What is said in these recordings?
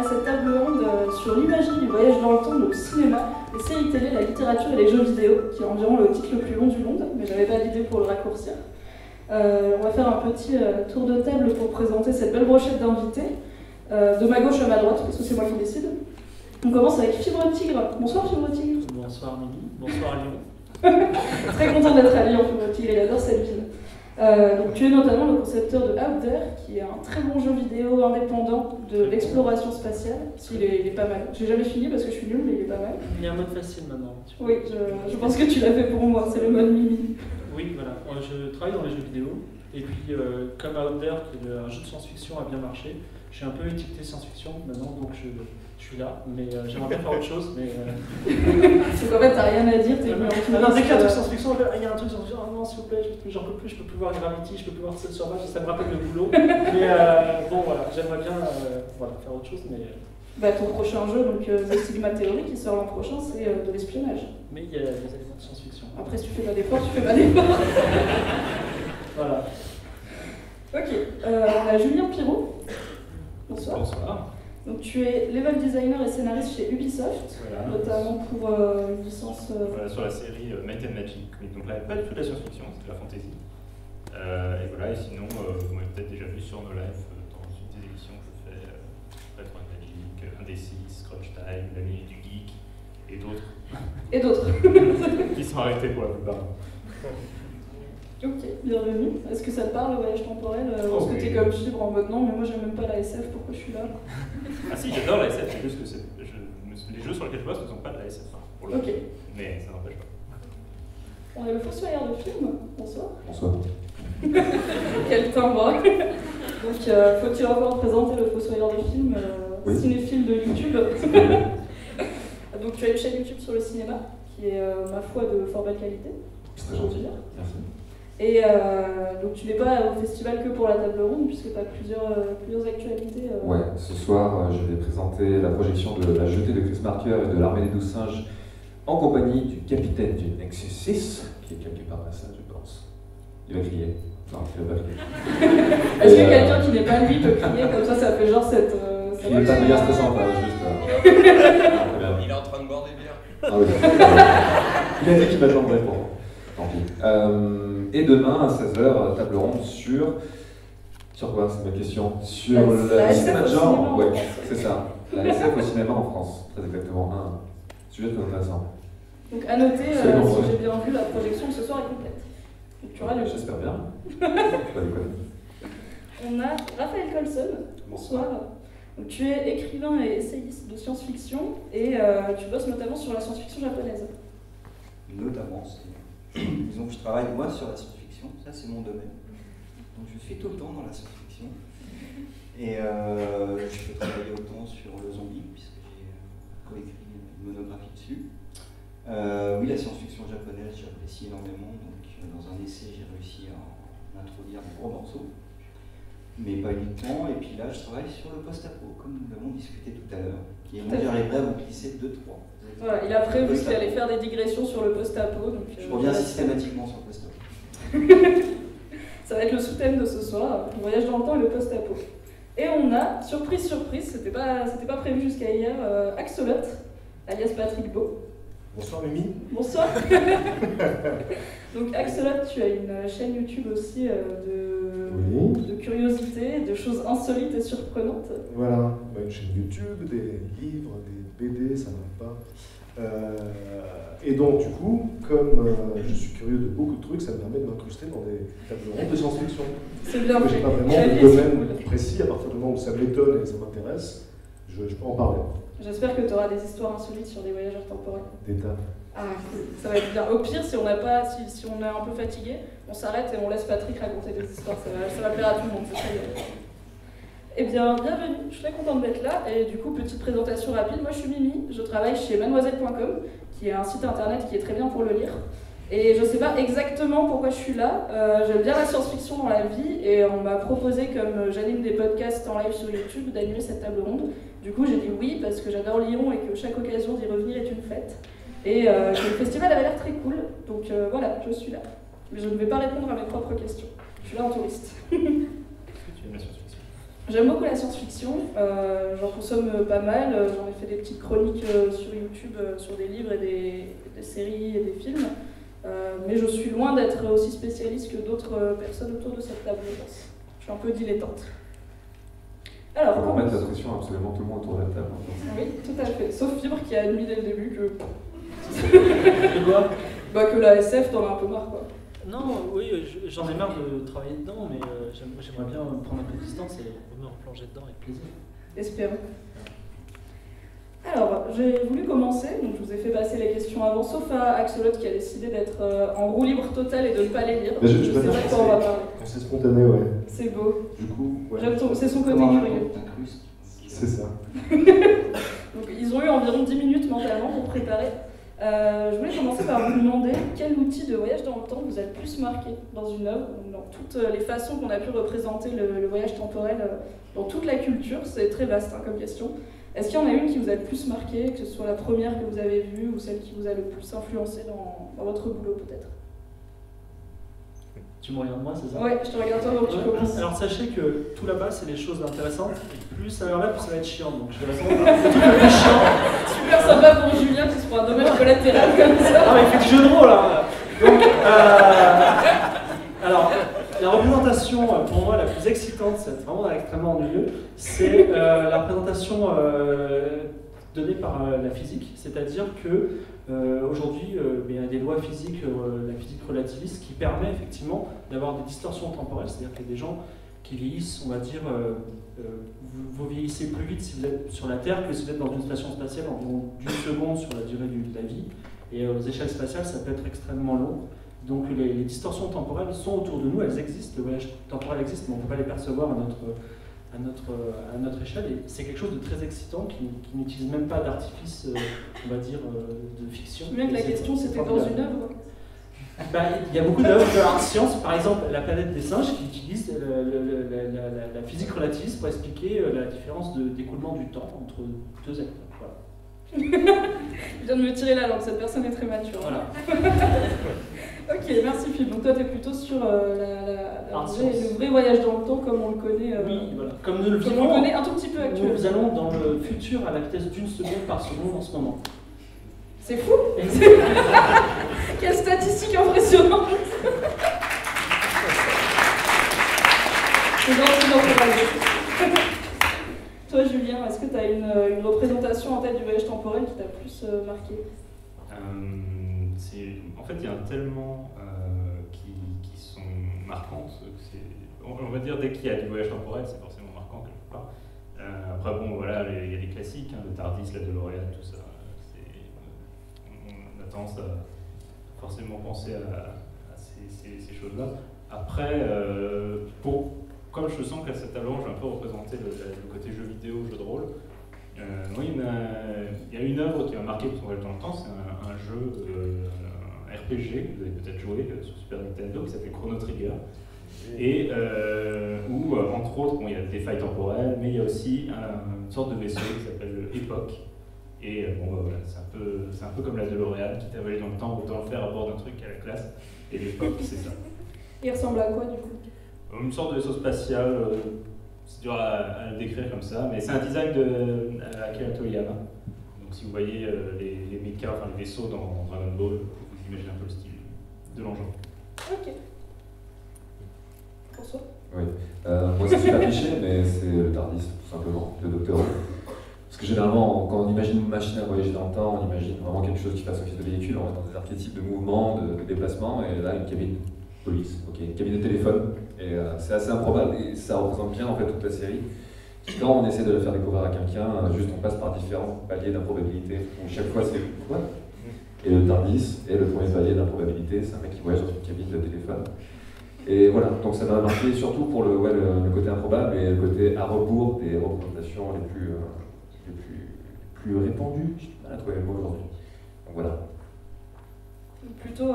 à cette table ronde sur l'imagerie du voyage dans le temps, le cinéma, les séries télé, la littérature et les jeux vidéo, qui est environ le titre le plus long du monde, mais j'avais pas d'idée pour le raccourcir. On va faire un petit tour de table pour présenter cette belle brochette d'invités, de ma gauche à ma droite, parce que c'est moi qui décide. On commence avec Fibre Tigre. Bonsoir Fibre Tigre. Bonsoir Mimi, bonsoir Lyon. Très content d'être à Lyon, Fibre Tigre, il adore cette ville. Donc, tu es notamment le concepteur de Out There, qui est un très bon jeu vidéo indépendant de l'exploration spatiale. Il est pas mal. J'ai jamais fini parce que je suis nulle, mais il est pas mal. Il y a un mode facile maintenant. Oui, je pense que tu l'as fait pour moi, c'est le mode Mimi. Oui, voilà. Je travaille dans les jeux vidéo, et puis comme Out There, qui est un jeu de science-fiction, a bien marché, je suis un peu étiqueté science-fiction maintenant, donc je suis là, mais j'aimerais bien faire autre chose. Mais c'est qu'en fait, t'as rien à dire, t'es venu en tout dès qu'il y a un truc science-fiction, il y a un truc science-fiction, oh non, s'il vous plaît, j'en peux plus, je peux plus voir Gravity, je peux plus voir Cell Survive, ça me rappelle le boulot. Mais bon, voilà, j'aimerais bien faire autre chose, mais. Ton prochain jeu, donc The Sigma Theory, qui sort l'an prochain, c'est de l'espionnage. Mais il y a des éléments de science-fiction. Après, si tu fais pas d'efforts, tu fais pas d'efforts. Voilà. Ok, on a Julien Pirot. Bonsoir. Bonsoir. Donc tu es level designer et scénariste chez Ubisoft, voilà, notamment pour une licence... Voilà, sur la série Might and Magic, mais donc là, pas du tout de la science-fiction, c'est de la fantasy. Et voilà, et sinon, vous m'avez peut-être déjà vu sur No Life, dans une des émissions que je fais, Retro and Magic, 1D6, Crunch Time, La Minute du Geek, et d'autres. Et d'autres. Qui sont arrêtés pour la plupart. Ok, bienvenue. Est-ce que ça te parle le voyage temporel Est-ce que t'es comme Fibre en mode non, mais moi j'aime même pas la SF, pourquoi je suis là? Ah si, j'adore la SF, c'est juste que les jeux sur lesquels je bosse ne sont pas de la SF, pour le coup. Ok. Mais ça n'empêche pas. On a le fossoyeur de film. Bonsoir. Bonsoir. Quel timbre. Donc faut-il encore présenter le fossoyeur de film, oui. Cinéphile de YouTube. Donc tu as une chaîne YouTube sur le cinéma, qui est ma foi de fort belle qualité. C'est très gentil. Merci. Et donc tu n'es pas au festival que pour la table ronde, puisque tu as plusieurs actualités. Ouais, ce soir je vais présenter la projection de La Jetée de Chris Marker et de l'Armée des 12 singes en compagnie du capitaine du Nexus 6, qui est quelque part là, ça je pense. Il va crier. Non, il va pas crier. Est-ce que quelqu'un qui n'est pas lui peut crier comme ça fait genre cette... il n'est pas méga stressant, pas juste... Il est en train de boire des bières. Ah oui. Il a dit qu'il m'attendrait pour moi. Tant pis. Et demain à 16h, table ronde sur quoi, c'est ma question? Sur le cinéma de genre. Ouais, c'est ça. La SF au cinéma en France, très exactement. Un sujet très intéressant. Donc à noter, si j'ai bien vu, la projection de ce soir est complète. Donc tu auras le... J'espère bien. Pas déconner. On a Raphaël Colson. Bonsoir. Donc, tu es écrivain et essayiste de science-fiction et tu bosses notamment sur la science-fiction japonaise. Notamment, disons que je travaille moi sur la science-fiction, ça c'est mon domaine. Donc je suis tout le temps dans la science-fiction. Et je peux travailler autant sur le zombie, puisque j'ai coécrit une monographie dessus. Oui, la science-fiction japonaise, j'apprécie énormément. Donc dans un essai, j'ai réussi à en introduire des gros morceaux. Mais pas uniquement, et puis là je travaille sur le post-apo, comme nous l'avons discuté tout à l'heure. Et moi j'arriverai à vous glisser 2-3. Voilà, il a prévu qu'il allait faire des digressions sur le post-apo. Je reviens systématiquement sur le post-apo. Ça va être le sous-thème de ce soir, le voyage dans le temps et le post-apo. Et on a, surprise, c'était pas prévu jusqu'à hier, Axolot, alias Patrick Beau. Bonsoir Mimi. Bonsoir. Donc Axolot, tu as une chaîne YouTube aussi de curiosités, de choses insolites et surprenantes. Voilà, une chaîne YouTube, des livres, des BD, ça n'arrête pas. Et donc du coup, comme je suis curieux de beaucoup de trucs, ça me permet de m'incruster dans des tables rondes de science-fiction. C'est bien. J'ai pas vraiment de domaine précis, à partir du moment où ça m'étonne et ça m'intéresse, je peux en parler. J'espère que tu auras des histoires insolites sur des voyageurs temporels. Des tas. Ah, ça va être bien. Au pire, si on est un peu fatigué, on s'arrête et on laisse Patrick raconter des histoires. Ça va plaire à tout le monde. Eh bien, bienvenue. Je suis très contente d'être là. Et du coup, petite présentation rapide. Moi, je suis Mimi. Je travaille chez mademoiselle.com, qui est un site internet qui est très bien pour le lire. Et je ne sais pas exactement pourquoi je suis là. J'aime bien la science-fiction dans la vie et on m'a proposé, comme j'anime des podcasts en live sur YouTube, d'animer cette table ronde. Du coup, j'ai dit oui parce que j'adore Lyon et que chaque occasion d'y revenir est une fête. Et le festival avait l'air très cool, donc voilà, je suis là. Mais je ne vais pas répondre à mes propres questions. Je suis là en touriste. Est-ce que tu aimes la science-fiction? J'aime beaucoup la science-fiction, j'en consomme pas mal, j'en ai fait des petites chroniques sur YouTube sur des livres et des séries et des films, mais je suis loin d'être aussi spécialiste que d'autres personnes autour de cette table, je pense. Je suis un peu dilettante. Alors, on va mettre la pression à absolument tout le monde autour de la table. Oui, tout à fait, sauf Fibre qui a admis dès le début que... De quoi? Bah que la SF, t'en as un peu marre, quoi. Non, oui, j'en ai marre de travailler dedans, mais j'aimerais bien prendre un peu de distance et me replonger dedans avec plaisir. Espérons. Alors, j'ai voulu commencer, donc je vous ai fait passer les questions avant, sauf à Axolot qui a décidé d'être en roue libre totale et de ne pas les lire. Mais je sais peux pas dire quand on va parler. Quand c'est spontané, ouais. C'est beau. Du coup, ouais. C'est son côté Comment curieux. C'est ça. Donc, ils ont eu environ 10 minutes mentalement pour préparer. Je voulais commencer par vous demander quel outil de voyage dans le temps vous a le plus marqué dans une œuvre, dans toutes les façons qu'on a pu représenter le voyage temporel dans toute la culture. C'est très vaste comme question. Est-ce qu'il y en a une qui vous a le plus marqué, que ce soit la première que vous avez vue ou celle qui vous a le plus influencé dans votre boulot peut-être? Tu me regardes moi, c'est ça? Ouais, je te regarde toi, donc tu commences. Alors sachez que tout là-bas, c'est les choses intéressantes, et plus ça va, plus ça va être chiant. Donc je vais répondre à le truc le plus chiant. Super sympa pour Julien qui se prend un dommage collatéral comme ça. Ah, mais il fait du jeu de rôle là. Donc, alors, la représentation pour moi la plus excitante, c'est vraiment extrêmement ennuyeux, c'est la représentation donnée par la physique, c'est-à-dire que aujourd'hui, il y a des lois physiques, la physique relativiste, qui permet effectivement d'avoir des distorsions temporelles, c'est-à-dire qu'il y a des gens qui vieillissent, on va dire, vous vieillissez plus vite si vous êtes sur la Terre que si vous êtes dans une station spatiale, environ d'une seconde sur la durée de la vie, et aux échelles spatiales, ça peut être extrêmement long. Donc les distorsions temporelles sont autour de nous, elles existent, le voyage temporel existe, mais on ne peut pas les percevoir à notre échelle, et c'est quelque chose de très excitant qui n'utilise même pas d'artifice, on va dire, de fiction. Je me souviens que la question c'était dans une œuvre. Il y a beaucoup d'œuvres de art science, par exemple La planète des singes, qui utilisent la physique relativiste pour expliquer la différence d'écoulement du temps entre deux êtres. Voilà. Je viens de me tirer la langue, cette personne est très mature. Voilà. Ok, merci Philippe. Donc toi, tu es plutôt sur le vrai voyage dans le temps comme on le connaît. Oui, voilà. Comme nous le comme on le vivons, connaît un tout petit peu actuellement. nous allons dans le futur à la vitesse d'une seconde par seconde en ce moment. C'est fou. Quelle statistique impressionnante. C'est gentil d'encourager. Toi Julien, est-ce que tu as une représentation en tête du voyage temporel qui t'a plus marqué? En fait, il y en a tellement qui sont marquantes. On va dire, dès qu'il y a du voyage temporel, c'est forcément marquant quelque part. Après, bon, voilà, il y a les classiques, le TARDIS, la DeLorean, tout ça. On a tendance à forcément penser à ces choses-là. Après, comme je sens qu'à cette table, je vais un peu représenter le côté jeu vidéo, jeu de rôle. Moi, il y a une œuvre qui m'a marqué pour son voyage dans le temps, c'est un jeu, un RPG, que vous avez peut-être joué sur Super Nintendo, qui s'appelle Chrono Trigger. Et où, entre autres, il y a des failles temporelles, mais il y a aussi une sorte de vaisseau qui s'appelle Epoch. Et voilà, c'est un peu comme la DeLorean qui t'a voyagé dans le temps, autant le faire à bord d'un truc à la classe. Et l'Epoch, c'est ça. Il ressemble à quoi du coup? Une sorte de vaisseau spatial, c'est dur à le décrire comme ça, mais c'est un design de Akira Toriyama. Donc si vous voyez les mechas, enfin les vaisseaux dans Dragon Ball, vous imaginez un peu le style de l'engin. Ok. François? Oui. Moi, c'est super cliché, mais c'est le TARDIS, tout simplement, le Docteur Who. Parce que généralement, quand on imagine une machine à voyager dans le temps, on imagine vraiment quelque chose qui fasse office de véhicule, on est dans des archétypes de mouvement, de déplacement, et là, une cabine police, une cabine de téléphone. Et c'est assez improbable, et ça représente bien en fait toute la série. Quand on essaie de la faire découvrir à quelqu'un, juste on passe par différents paliers d'improbabilité. Donc chaque fois, c'est quoi? Et le TARDIS est le premier palier d'improbabilité, c'est un mec qui voyage dans une cabine de téléphone. Et voilà, donc ça m'a marqué surtout pour le côté improbable et le côté à rebours des représentations les plus répandues. J'ai du mal à trouver le mot aujourd'hui. Donc voilà. Plutôt,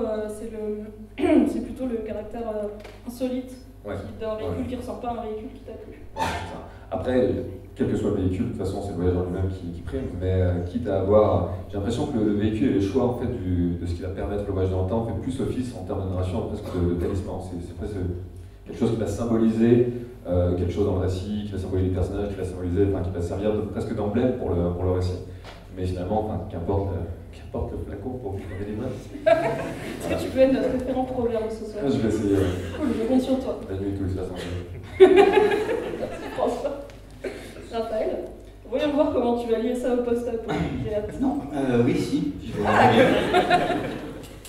c'est plutôt le caractère insolite d'un véhicule qui ne ressemble pas à un véhicule qui t'a plu. Ouais, c'est ça. Après, quel que soit le véhicule, de toute façon, c'est le voyage en lui-même qui prime, mais quitte à avoir. J'ai l'impression que le véhicule et les choix en fait, de ce qui va permettre le voyage dans le temps fait plus office en termes de narration presque de talisman. C'est presque quelque chose qui va symboliser quelque chose dans le récit, qui va symboliser les personnages, qui va symboliser, enfin, qui va servir presque d'emblème pour le récit. Mais finalement, enfin, qu'importe le flacon pour vivre des livres. Est-ce que tu peux être notre référent proverbe ce soir? Je vais essayer. Cool, je compte sur toi. La nuit, tous les soirs. François. Raphaël, voyons voir comment tu vas lier ça au post-apo. J'ai hâte. Non, oui, si, je vais y arriver.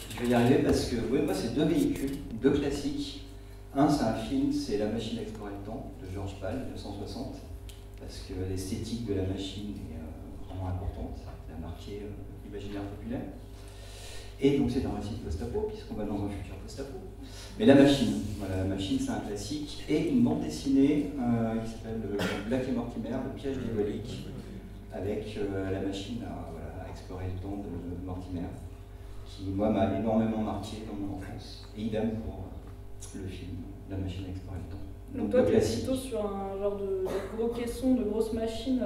Je vais y arriver parce que moi, c'est 2 véhicules, 2 classiques. Un, c'est un film, c'est La machine à explorer le temps, de Georges Pal, 1960, parce que l'esthétique de la machine est vraiment importante, ça a marqué l'imaginaire populaire. Et donc, c'est un récit de post-apo, puisqu'on va dans un futur post-apo. Mais La machine, voilà, La machine, c'est un classique, et une bande dessinée qui s'appelle Black et Mortimer, Le piège diabolique, avec la machine à explorer le temps de Mortimer, qui, moi, m'a énormément marqué dans mon enfance. Et idem pour le film, La machine à explorer le temps. Donc toi, tu es plutôt sur un genre de gros caisson, de grosses machines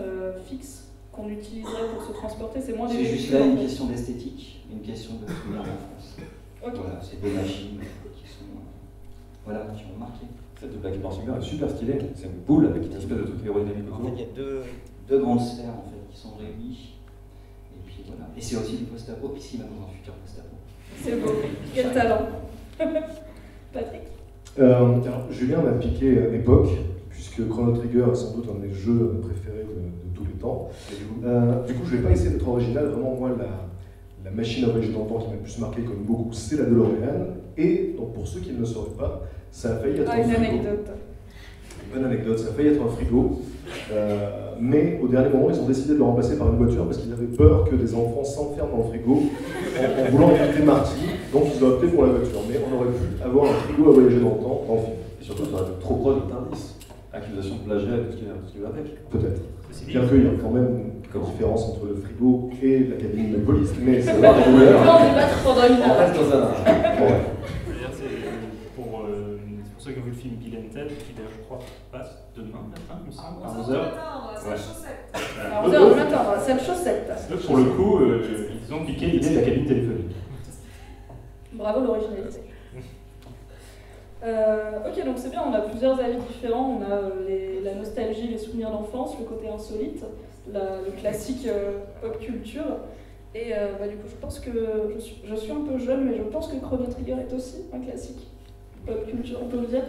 fixes qu'on utiliserait pour se transporter, c'est moins des véhicules. C'est juste là une question d'esthétique, une question de souvenir d'enfance. Okay. Voilà, c'est des machines qui ont marqué. Celle de Black Mortimer est super stylée, c'est une boule avec une espèce de truc aérodynamique autour. En fait, il y a deux grandes sphères en fait, qui sont réunies. Et puis voilà. Et c'est aussi du post-apo, puisqu'il va dans un futur post-apo. C'est beau, quel talent. Patrick. Alors, Julien m'a piqué époque, puisque Chrono Trigger est sans doute un de mes jeux préférés de tous les temps. Du coup, je ne vais pas essayer d'être original. Vraiment, moi, la machine à voyager dans le temps qui m'a le plus marqué, comme beaucoup, c'est la DeLorean. Et donc, pour ceux qui ne le sauraient pas, ça a failli être un frigo. Anecdote. Une bonne anecdote, ça a failli être un frigo. Mais au dernier moment, ils ont décidé de le remplacer par une voiture parce qu'ils avaient peur que des enfants s'enferment dans le frigo en voulant éviter Marty. Donc ils ont opté pour la voiture. Mais on aurait pu avoir un frigo à voyager dans le temps dans le film. Et surtout, ça aurait été trop proche d'un indice. Accusation de plagiat et tout ce qui va avec. Peut-être. Bien qu'il y a quand même une différence entre le frigo et la cabine de police. Mais c'est pas on débattre pendant une heure. On reste dans un. Pour ceux qui ont vu le film Bill and Ted, qui d'ailleurs je crois passe demain matin, il me semble, à 11h. À 11h du matin, c'est le chaussette. Pour le coup, ils ont piqué l'idée de la cabine téléphonique. Bravo l'originalité. Ok, donc c'est bien, on a plusieurs avis différents. On a la nostalgie, les souvenirs d'enfance, le côté insolite, le classique pop culture. Et du coup, je pense que je suis un peu jeune, mais je pense que Chrono Trigger est aussi un classique. Pop culture, on peut le dire.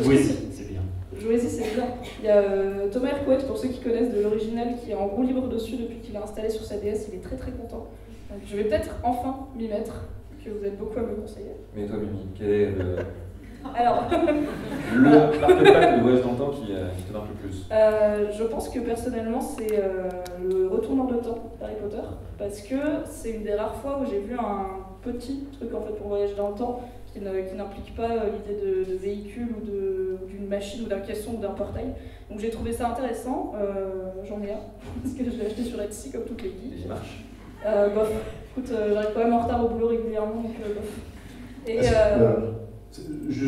Jouez-y, c'est bien. Jouez-y, c'est bien. Il y a Thomas Hercouet, pour ceux qui connaissent de l'original, qui est en roue libre dessus depuis qu'il l'a installé sur sa DS. Il est très très content. Donc, je vais peut-être enfin m'y mettre, que vous êtes beaucoup à me conseiller. Mais toi, Mimi, quel est Alors, l'artefact de voyage dans le temps qui te marque le plus? Je pense que personnellement, c'est le retourneur de temps d'Harry Potter, parce que c'est une des rares fois où j'ai vu un petit truc en fait pour voyager dans le temps qui n'implique pas l'idée de véhicule ou d'une machine ou d'un caisson ou d'un portail. Donc j'ai trouvé ça intéressant, j'en ai un, parce que je l'ai acheté sur Etsy comme toutes les geeks. Il marche. Bof, écoute, j'arrive quand même en retard au boulot régulièrement, donc bof. Et juste,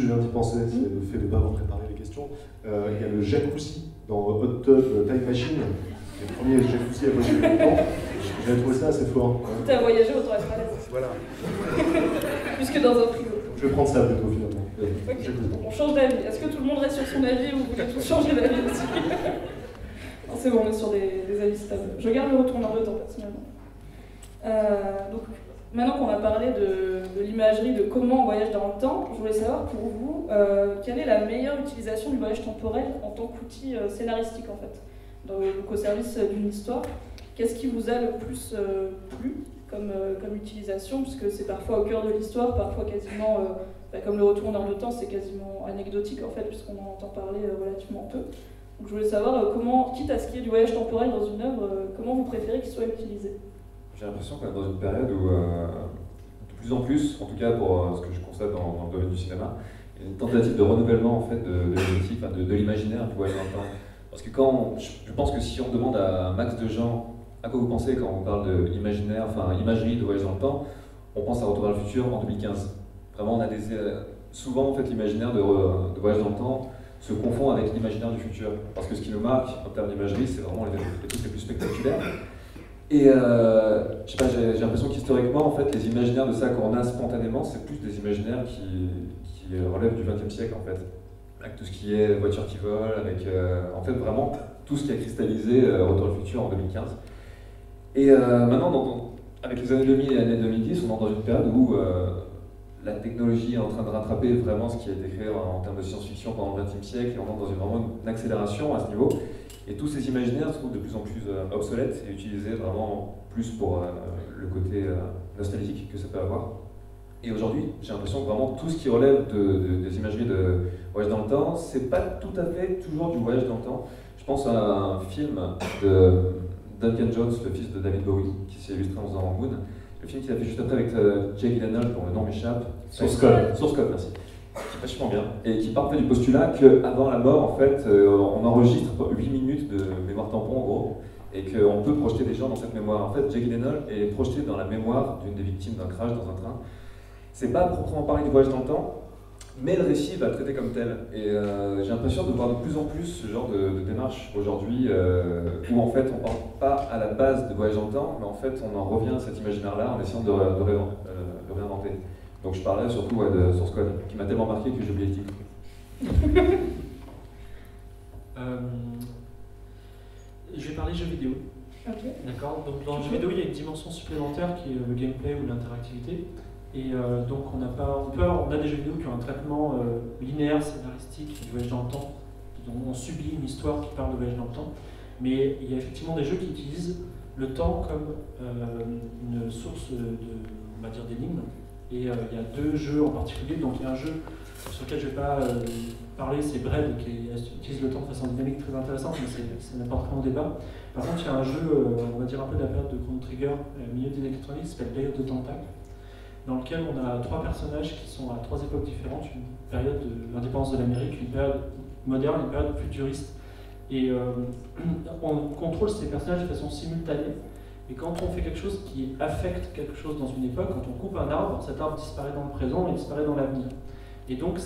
je viens d'y penser, c'est le fait de ne pas avoir préparé les questions. Il y a le jacuzzi dans Hot Tub Time Machine, c'est le premier jacuzzi à voyager dans le temps. J'ai trouvé ça assez fort. Quitte à voyager, autant être à l'aise. Voilà. Plus que dans un frigo. Je vais prendre ça plutôt finalement. Okay. On change d'avis. Est-ce que tout le monde reste sur son avis ou vous voulez tous changer d'avis aussi? Non, c'est bon, on est sur des avis stables. Je garde le retourneur de temps personnellement. Donc, maintenant qu'on a parlé de l'imagerie, de comment on voyage dans le temps, je voulais savoir pour vous, quelle est la meilleure utilisation du voyage temporel en tant qu'outil scénaristique en fait, donc au service d'une histoire. Qu'est-ce qui vous a le plus plu comme utilisation, puisque c'est parfois au cœur de l'histoire, parfois quasiment, comme le retourneur de temps, c'est quasiment anecdotique en fait, puisqu'on en entend parler relativement peu. Donc je voulais savoir comment, quitte à ce qu'il y ait du voyage temporel dans une œuvre, comment vous préférez qu'il soit utilisé? J'ai l'impression qu'on est dans une période où, de plus en plus, en tout cas pour ce que je constate dans le domaine du cinéma, il y a une tentative de renouvellement en fait, de l'imaginaire du voyage dans le temps. Parce que je pense que si on demande à un max de gens à quoi vous pensez quand on parle d'imaginaire, imagerie de voyage dans le temps, on pense à Retour vers le futur en 2015. Vraiment, on a souvent en fait l'imaginaire de voyage dans le temps se confond avec l'imaginaire du futur. Parce que ce qui nous marque en termes d'imagerie, c'est vraiment les trucs les plus spectaculaires. Et je sais pas, j'ai l'impression qu'historiquement, en fait, les imaginaires de ça qu'on a spontanément, c'est plus des imaginaires qui relèvent du XXe siècle en fait. avec tout ce qui est voitures qui volent, avec en fait vraiment tout ce qui a cristallisé Retour vers le futur en 2015. Et maintenant, avec les années 2000 et les années 2010, on entre dans une période où la technologie est en train de rattraper vraiment ce qui a été créé en termes de science-fiction pendant le XXe siècle, et on entre dans vraiment une accélération à ce niveau. Et tous ces imaginaires se trouvent de plus en plus obsolètes et utilisés vraiment plus pour le côté nostalgique que ça peut avoir. Et aujourd'hui, j'ai l'impression que vraiment tout ce qui relève des imageries de voyage dans le temps, c'est pas tout à fait toujours du voyage dans le temps. Je pense à un film de Duncan Jones, le fils de David Bowie, qui s'est illustré en faisant Moon. Le film qu'il a fait juste après avec Jake Gyllenhaal, dont le nom m'échappe. Source Code, merci. Qui est vachement bien. Et qui part du postulat qu'avant la mort, en fait, on enregistre 8 minutes de mémoire tampon, en gros, et qu'on peut projeter des gens dans cette mémoire. En fait, Jake Gyllenhaal est projeté dans la mémoire d'une des victimes d'un crash dans un train. C'est pas proprement parler du voyage dans le temps, mais le récit va le traiter comme tel. Et j'ai l'impression de voir de plus en plus ce genre de démarche aujourd'hui, où en fait on ne parle pas à la base de voyage dans le temps, mais en fait on en revient à cet imaginaire-là en essayant de réinventer. Donc je parlais surtout de Source Code, qui m'a tellement marqué que j'ai oublié le titre. Je vais parler jeux vidéo. Ok. D'accord. Donc dans le jeu vidéo, il y a une dimension supplémentaire qui est le gameplay ou l'interactivité. Et donc on a des jeux vidéo qui ont un traitement linéaire, scénaristique, du voyage dans le temps. On subit une histoire qui parle de voyage dans le temps. Mais il y a effectivement des jeux qui utilisent le temps comme une source on va dire, d'énigmes. Et il y a deux jeux en particulier. Donc il y a un jeu sur lequel je ne vais pas parler, c'est Braid, qui utilise le temps de façon dynamique très intéressante, mais c'est n'importe quel débat. Par contre, il y a un jeu, on va dire un peu de la période de Chrono Trigger, milieu des années 90, qui s'appelle Layer de Tentacle, dans lequel on a trois personnages qui sont à trois époques différentes, une période de l'indépendance de l'Amérique, une période moderne, une période futuriste. Et on contrôle ces personnages de façon simultanée. Et quand on fait quelque chose qui affecte quelque chose dans une époque, quand on coupe un arbre, cet arbre disparaît dans le présent et disparaît dans l'avenir. Et donc,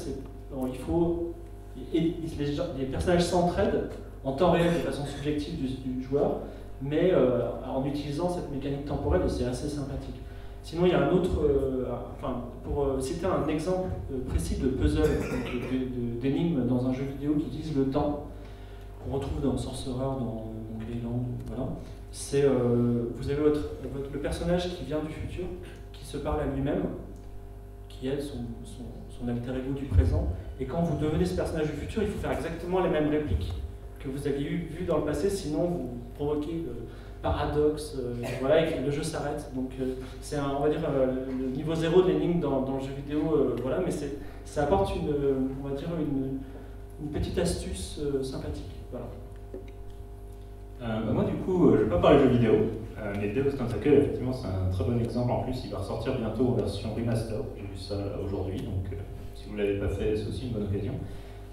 les personnages s'entraident en temps réel de façon subjective du joueur, mais en utilisant cette mécanique temporelle, et c'est assez sympathique. Sinon, il y a un autre, pour citer un exemple précis de puzzle, d'énigme dans un jeu vidéo qui utilise le temps, qu'on retrouve dans Sorcerer, dans Monkey Island, voilà. C'est, vous avez le personnage qui vient du futur, qui se parle à lui-même, qui est son alter ego du présent, et quand vous devenez ce personnage du futur, il faut faire exactement les mêmes répliques que vous aviez vues dans le passé, sinon vous provoquez paradoxe, voilà, et que le jeu s'arrête. Donc c'est on va dire le niveau zéro de l'énigme dans le jeu vidéo, voilà, mais ça apporte on va dire une petite astuce sympathique. Voilà. Moi du coup, je ne vais pas parler de jeux vidéo, mais Deus Ex Tentacle, effectivement c'est un très bon exemple. En plus il va ressortir bientôt en version remaster, j'ai vu ça aujourd'hui, donc si vous ne l'avez pas fait, c'est aussi une bonne occasion.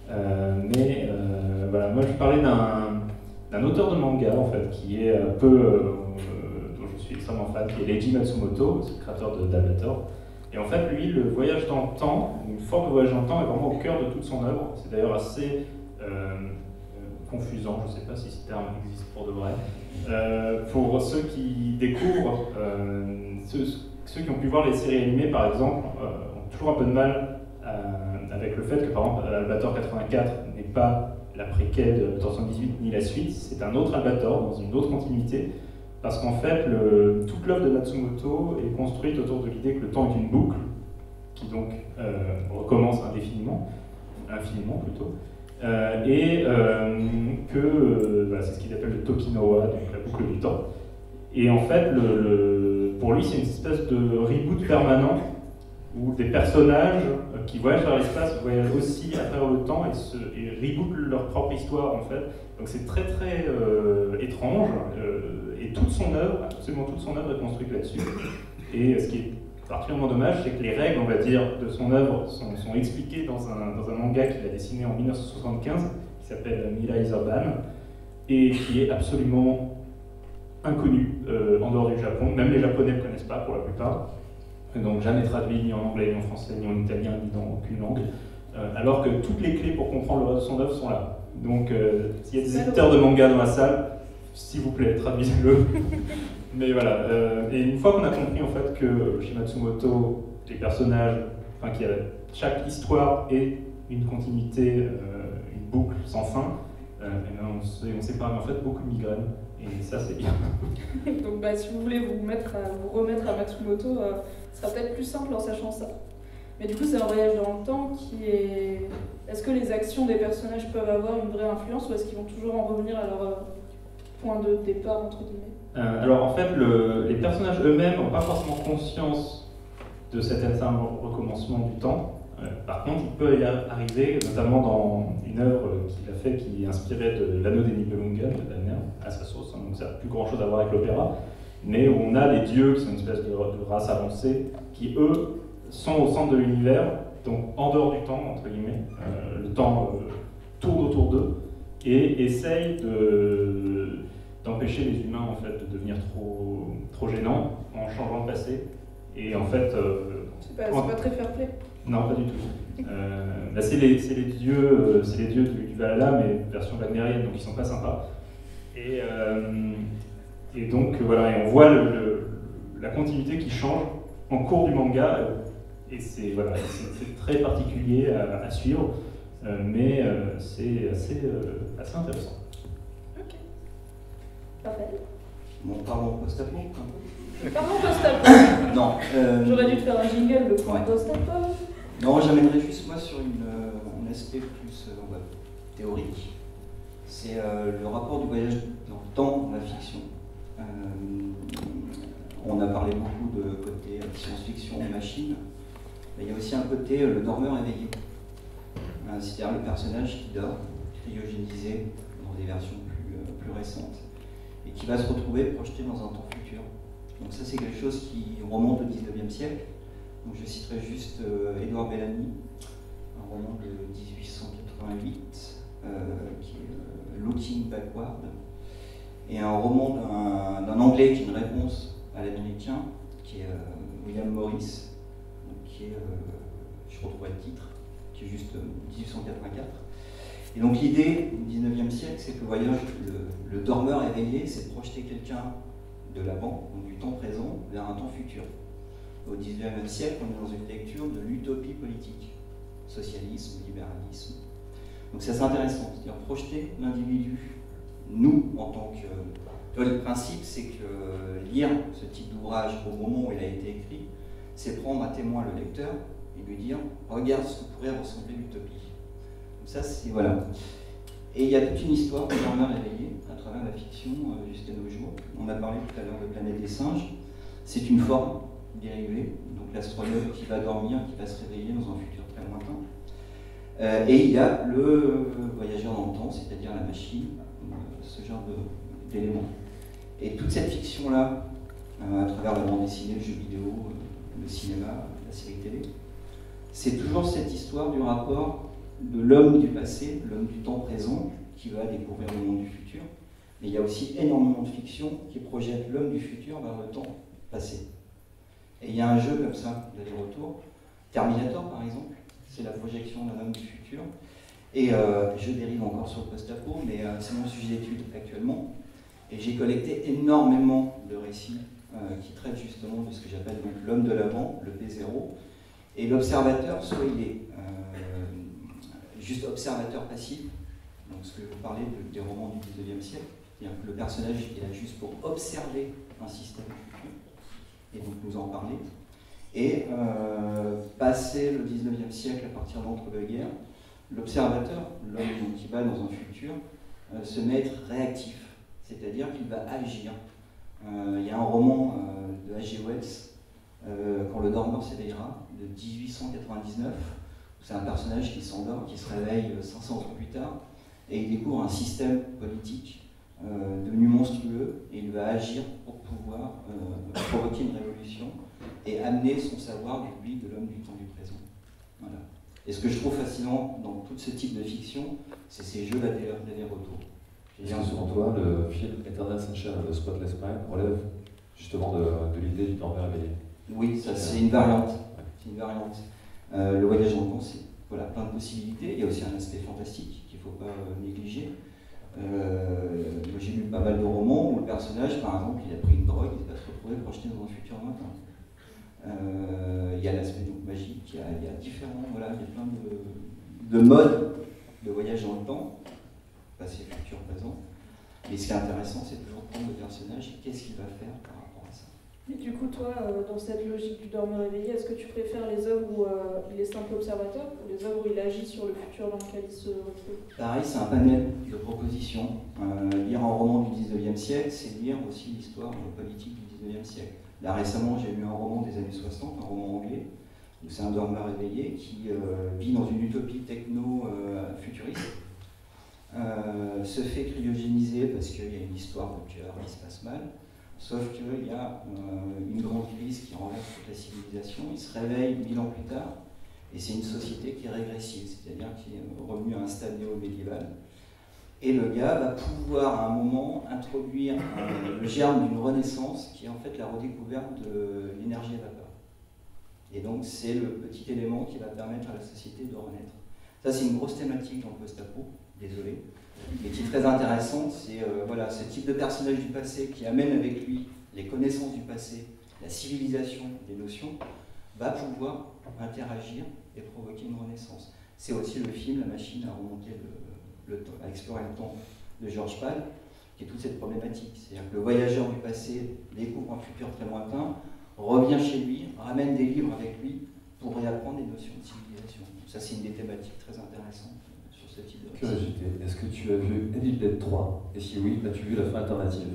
Voilà, moi je vais parler d'un auteur de manga en fait, qui est un peu, dont je suis extrêmement fan, qui est Leiji Matsumoto, c'est le créateur de Dalmator. Et en fait lui, le voyage dans le temps, une forme de voyage dans le temps est vraiment au cœur de toute son œuvre. C'est d'ailleurs assez confusant, je ne sais pas si ce terme existe pour de vrai, pour ceux qui découvrent, ceux qui ont pu voir les séries animées par exemple, ont toujours un peu de mal avec le fait que par exemple Albator 84 n'est pas la préquelle de Albator 118 ni la suite, c'est un autre Albator dans une autre continuité, parce qu'en fait toute l'œuvre de Matsumoto est construite autour de l'idée que le temps est une boucle, qui donc recommence infiniment plutôt, et que c'est ce qu'il appelle le Tokinowa, donc la boucle du temps. Et en fait, pour lui, c'est une espèce de reboot permanent où des personnages qui voyagent vers l'espace voyagent aussi à travers le temps et rebootent leur propre histoire en fait. Donc c'est très très étrange et toute son œuvre, absolument toute son œuvre est construite là-dessus. Et ce qui est particulièrement dommage, c'est que les règles, on va dire, de son œuvre sont expliquées dans un manga qu'il a dessiné en 1975, qui s'appelle Mirai Zurban, et qui est absolument inconnu en dehors du Japon. Même les Japonais ne le connaissent pas pour la plupart. Donc jamais traduit ni en anglais, ni en français, ni en italien, ni dans aucune langue. Alors que toutes les clés pour comprendre le reste de son œuvre sont là. Donc s'il y a des éditeurs de manga dans la salle, s'il vous plaît, traduisez-le. Mais voilà, et une fois qu'on a compris en fait que chez Matsumoto, les personnages, chaque histoire est une continuité, une boucle sans fin, on s'épargne en fait beaucoup de migraines. Et ça, c'est bien. Donc si vous voulez vous remettre à Matsumoto, ce sera peut-être plus simple en sachant ça. Mais du coup, c'est un voyage dans le temps qui est... Est-ce que les actions des personnages peuvent avoir une vraie influence ou est-ce qu'ils vont toujours en revenir à leur point de départ, entre guillemets? Alors en fait, les personnages eux-mêmes n'ont pas forcément conscience de cet éternel recommencement du temps. Par contre, il peut y arriver, notamment dans une œuvre qu'il a fait qui est inspirée de l'Anneau des Nibelungen de Wagner, à sa sauce, donc ça n'a plus grand chose à voir avec l'opéra, mais où on a les dieux qui sont une espèce de race avancée, qui eux sont au centre de l'univers, donc en dehors du temps, entre guillemets. Le temps tourne autour d'eux et essaye d'empêcher les humains en fait, de devenir trop gênants en changeant le passé. Et en fait. C'est pas très fair-play. Non, pas du tout. C'est les dieux du Valhalla, mais version wagnérienne, donc ils sont pas sympas. Et donc voilà, et on voit la continuité qui change en cours du manga, et c'est très particulier à suivre, mais c'est assez intéressant. Ok. Parfait. Bon, parlons post-apo. Parlons post-apo. Non. J'aurais dû te faire un jingle, le point post-apo. Non, j'amènerais juste moi sur un aspect plus théorique. C'est le rapport du voyage dans le temps dans la fiction. On a parlé beaucoup de côté science-fiction, machine. Mais il y a aussi un côté le dormeur éveillé. C'est-à-dire le personnage qui dort, cryogénisé dans des versions plus récentes, et qui va se retrouver projeté dans un temps futur. Donc ça c'est quelque chose qui remonte au 19e siècle. Donc je citerai juste Édouard Bellamy, un roman de 1888 qui est Looking Backward, et un roman d'un Anglais qui est une réponse à l'américain, qui est William Morris, qui est, je retrouve le titre, qui est juste 1884. Et donc l'idée du 19e siècle, c'est que le voyage, le dormeur éveillé, c'est de projeter quelqu'un de l'avant, donc du temps présent, vers un temps futur. Au XIXe siècle, on est dans une lecture de l'utopie politique, socialisme, libéralisme. Donc c'est assez intéressant, c'est-à-dire projeter l'individu, nous, en tant que... Le principe, c'est que lire ce type d'ouvrage au moment où il a été écrit, c'est prendre à témoin le lecteur et lui dire « Regarde ce que pourrait ressembler l'utopie ». Donc ça, c'est... voilà. Et il y a toute une histoire de dormeur éveillé à travers la fiction jusqu'à nos jours. On a parlé tout à l'heure de Planète des singes. C'est une forme dérivée, donc l'astronaute qui va dormir, qui va se réveiller dans un futur très lointain. Et il y a le voyageur dans le temps, c'est-à-dire la machine, ce genre d'éléments. Et toute cette fiction-là, à travers la bande dessinée, le jeu vidéo, le cinéma, la série télé, c'est toujours cette histoire du rapport de l'homme du passé, l'homme du temps présent, qui va découvrir le monde du futur. Mais il y a aussi énormément de fiction qui projette l'homme du futur vers le temps passé. Et il y a un jeu comme ça, d'aller-retour. Terminator, par exemple, c'est la projection d'un homme du futur. Et je dérive encore sur le post-apo, mais c'est mon sujet d'étude actuellement. Et j'ai collecté énormément de récits qui traitent justement de ce que j'appelle l'homme de l'avant, le P0. Et l'observateur, soit il est juste observateur passif, donc ce que je parlais des romans du 19e siècle, c'est-à-dire que le personnage est là juste pour observer un système futur, et donc nous en parler. Et passé le 19e siècle, à partir de l'entre-deux-guerres, l'observateur, l'homme qui va dans un futur, se met à être réactif, c'est-à-dire qu'il va agir. Il y a un roman de H.G. Wells, Quand le dormeur s'éveillera, de 1899, où c'est un personnage qui s'endort, qui se réveille 500 ans plus tard, et il découvre un système politique devenu monstrueux, et il va agir pour pouvoir provoquer une révolution et amener son savoir, lui, de l'homme du temps du présent. Voilà. Et ce que je trouve fascinant dans tout ce type de fiction, c'est ces jeux d'aller-retour. Est-ce que selon toi, le film Eternal Sunshine of the Spotless Mind relève justement de l'idée du dormeur éveillé? Oui, ça c'est une variante. C'est une variante. Le voyage dans le temps, c'est voilà, plein de possibilités. Il y a aussi un aspect fantastique qu'il ne faut pas négliger. Moi j'ai lu pas mal de romans où le personnage, par exemple, il a pris une drogue, il va se retrouver projeté dans un futur lointain. Il y a l'aspect donc magique, il y a différents, voilà, il y a plein de mode de voyage dans le temps, passé, futur, présent. Et ce qui est intéressant, c'est toujours prendre le personnage et qu'est-ce qu'il va faire par rapport à ça. Et du coup, toi, dans cette logique du dormeur éveillé, est-ce que tu préfères les œuvres où il est simple observateur ou les œuvres où il agit sur le futur dans lequel il se retrouve? Pareil, c'est un panel de propositions. Lire un roman du 19e siècle, c'est lire aussi l'histoire politique du 19e siècle. Là, récemment, j'ai lu un roman des années 60, un roman anglais, où c'est un dormeur éveillé qui vit dans une utopie techno-futuriste, se fait cryogéniser parce qu'il y a une histoire de tueur qui se passe mal. Sauf qu'il y a une grande crise qui renverse toute la civilisation, il se réveille 1000 ans plus tard, et c'est une société qui est régressive, c'est-à-dire qui est revenue à un stade néo-médiéval. Et le gars va pouvoir à un moment introduire le germe d'une renaissance qui est en fait la redécouverte de l'énergie à vapeur. Et donc c'est le petit élément qui va permettre à la société de renaître. Ça c'est une grosse thématique dans le post-apo, désolé. Mais qui est très intéressant, c'est voilà, ce type de personnage du passé qui amène avec lui les connaissances du passé, la civilisation, les notions, va pouvoir interagir et provoquer une renaissance. C'est aussi le film La machine à remonter le temps, à explorer le temps de George Pal, qui est toute cette problématique. C'est-à-dire que le voyageur du passé découvre un futur très lointain, revient chez lui, ramène des livres avec lui pour réapprendre les notions de civilisation. Ça, c'est une des thématiques très intéressantes. Ce type de curiosité, est-ce que tu as vu Evil Dead 3? Et si oui, as-tu vu la fin alternative?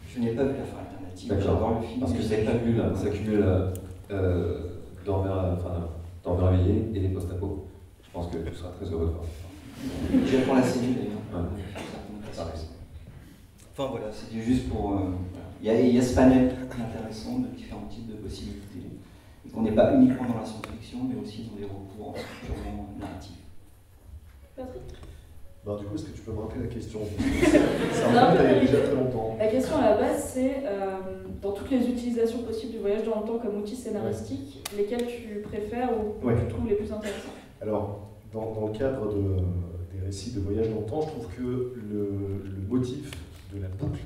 Je n'ai pas vu la fin alternative, j'adore le film. Parce que ça cumule dormeur éveillé et les post-apos. Je pense que tu seras très heureux de voir ça. J'attends la série d'ailleurs. Ouais. Enfin voilà, c'était juste pour... Il y a ce panel intéressant de différents types de possibilités. Et qu'on n'est pas uniquement dans la science-fiction, mais aussi dans des recours purement narratifs. Patrick? Bah, du coup, est-ce que tu peux me rappeler la question? Ça remonte à déjà très longtemps. La question à la base, c'est dans toutes les utilisations possibles du voyage dans le temps comme outil scénaristique, lesquels tu préfères ou tu trouves les plus intéressants? Alors, dans le cadre des récits de voyage dans le temps, je trouve que le motif de la boucle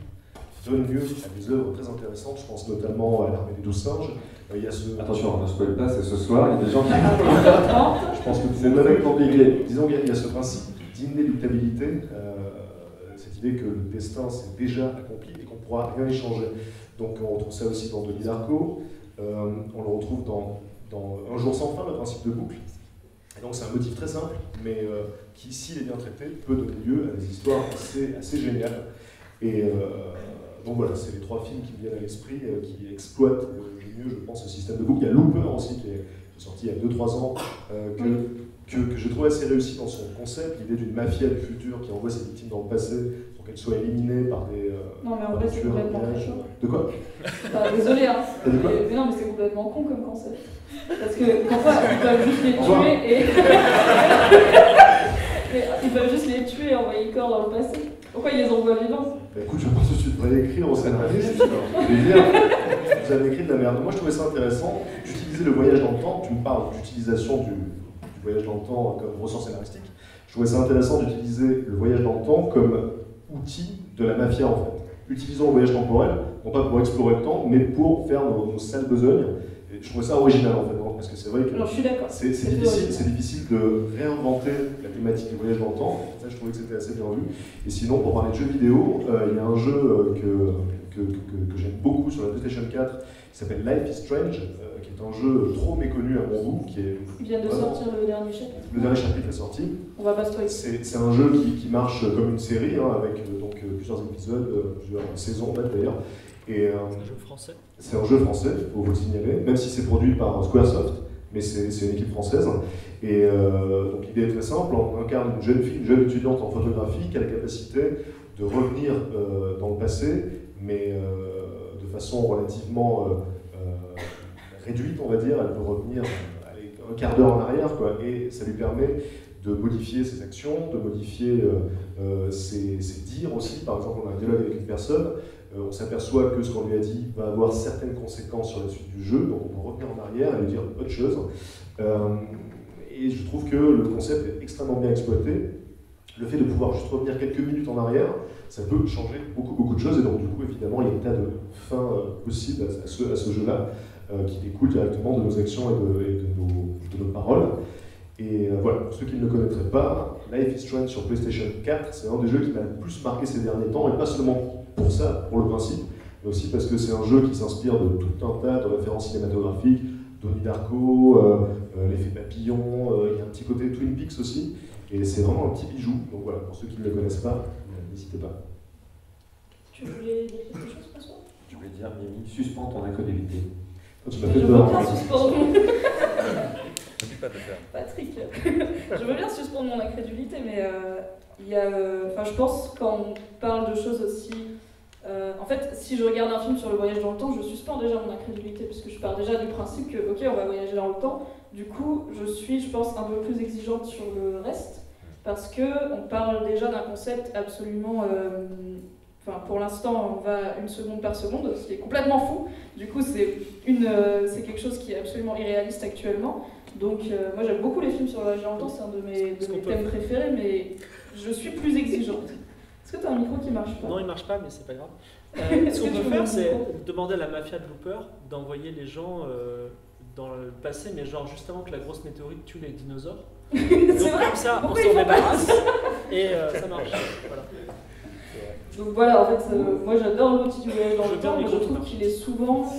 donne lieu à des œuvres très intéressantes. Je pense notamment à l'Armée des 12 singes. Il y a ce... Attention, ne spoil pas, c'est ce soir, il y a des gens qui... Je pense que c'est même compliqué. Disons qu'il y a ce principe d'inéluctabilité, cette idée que le destin s'est déjà accompli et qu'on ne pourra rien y changer. Donc on retrouve ça aussi dans Denis Darko, on le retrouve dans Un jour sans fin, le principe de boucle. Et donc c'est un motif très simple, mais qui, s'il est bien traité, peut donner lieu à des histoires assez géniales. Et donc voilà, c'est les trois films qui me viennent à l'esprit, qui exploitent le mieux, je pense, ce système de boucle. Il y a Looper aussi, qui est sorti il y a 2-3 ans, que je trouve assez réussi dans son concept, l'idée d'une mafia du futur qui envoie ses victimes dans le passé pour qu'elles soient éliminées par des non mais en vrai c'est complètement con. De quoi? Désolé hein, mais non mais c'est complètement con comme concept. Parce que parfois ils peuvent juste les tuer et... ils peuvent juste les tuer et envoyer le corps dans le passé. Pourquoi ils les envoient vivants? Écoute, je pense que tu devrais écrire au scénariste. Vous avez écrit de la merde. Moi je trouvais ça intéressant d'utiliser le voyage dans le temps. Tu me parles d'utilisation du voyage dans le temps comme ressort scénaristique. Je trouvais ça intéressant d'utiliser le voyage dans le temps comme outil de la mafia en fait. Utilisons le voyage temporel, non pas pour explorer le temps, mais pour faire nos sales besognes. Et je trouvais ça original en fait, parce que c'est vrai que alors, je suis d'accord. C'est difficile de réinventer la thématique du voyage dans le temps. Ça, je trouvais que c'était assez bien vu. Et sinon, pour parler de jeux vidéo, il y a un jeu que j'aime beaucoup sur la PlayStation 4 qui s'appelle Life is Strange, qui est un jeu trop méconnu à mon goût. Il vient de sortir le dernier chapitre. Le dernier chapitre est sorti. On va pas spoiler. C'est un jeu qui marche comme une série, avec donc, plusieurs épisodes, plusieurs saisons d'ailleurs. C'est un jeu français. C'est un jeu français, il faut le signaler, même si c'est produit par Squaresoft, mais c'est une équipe française. Et donc l'idée est très simple, on incarne une jeune fille, une jeune étudiante en photographie qui a la capacité de revenir dans le passé, mais de façon relativement réduite, on va dire. Elle peut revenir un quart d'heure en arrière, quoi, et ça lui permet de modifier ses actions, de modifier ses dires aussi. Par exemple, on a un dialogue avec une personne, on s'aperçoit que ce qu'on lui a dit va avoir certaines conséquences sur la suite du jeu, donc on peut revenir en arrière et lui dire autre chose. Et je trouve que le concept est extrêmement bien exploité. Le fait de pouvoir juste revenir quelques minutes en arrière, ça peut changer beaucoup de choses, et donc du coup, évidemment, il y a des tas de fins possibles à ce jeu-là, qui découlent directement de nos actions et de nos paroles. Et voilà, pour ceux qui ne le connaîtraient pas, Life is Strange sur PlayStation 4, c'est un des jeux qui m'a le plus marqué ces derniers temps, et pas seulement pour ça, pour le principe, mais aussi parce que c'est un jeu qui s'inspire de tout un tas de références cinématographiques, Donnie Darko, l'effet papillon, il y a un petit côté Twin Peaks aussi, et c'est vraiment un petit bijou. Donc voilà, pour ceux qui ne le connaissent pas, n'hésitez pas. Tu voulais dire quelque chose, François? Je voulais dire, Mimi, suspends ton incrédulité. Tu m'as fait Je veux peur. bien suspendre mon... N'oublie pas de le faire. Patrick, je veux bien suspendre mon incrédulité, mais il y a, je pense quand on parle de choses aussi... en fait, si je regarde un film sur le voyage dans le temps, je suspends déjà mon incrédulité, puisque je pars déjà du principe que, ok, on va voyager dans le temps. Du coup, je suis, je pense, un peu plus exigeante sur le reste, parce qu'on parle déjà d'un concept absolument... pour l'instant, on va une seconde par seconde, ce qui est complètement fou. Du coup, c'est quelque chose qui est absolument irréaliste actuellement. Donc, moi, j'aime beaucoup les films sur le voyage dans le temps, c'est un de mes thèmes préférés, mais je suis plus exigeante. Est-ce que tu as un micro qui marche pas? Non, il marche pas, mais c'est pas grave. Ce qu'on peut faire, c'est demander à la mafia de Looper d'envoyer les gens dans le passé, mais genre juste avant que la grosse météorite tue les dinosaures. C'est Donc, vrai? comme ça, on Pourquoi s'en ils font pas débarrasse et ça marche. Voilà. Donc voilà, en fait, moi j'adore l'outil du voyage dans le temps, mais je trouve marche. qu'il est souvent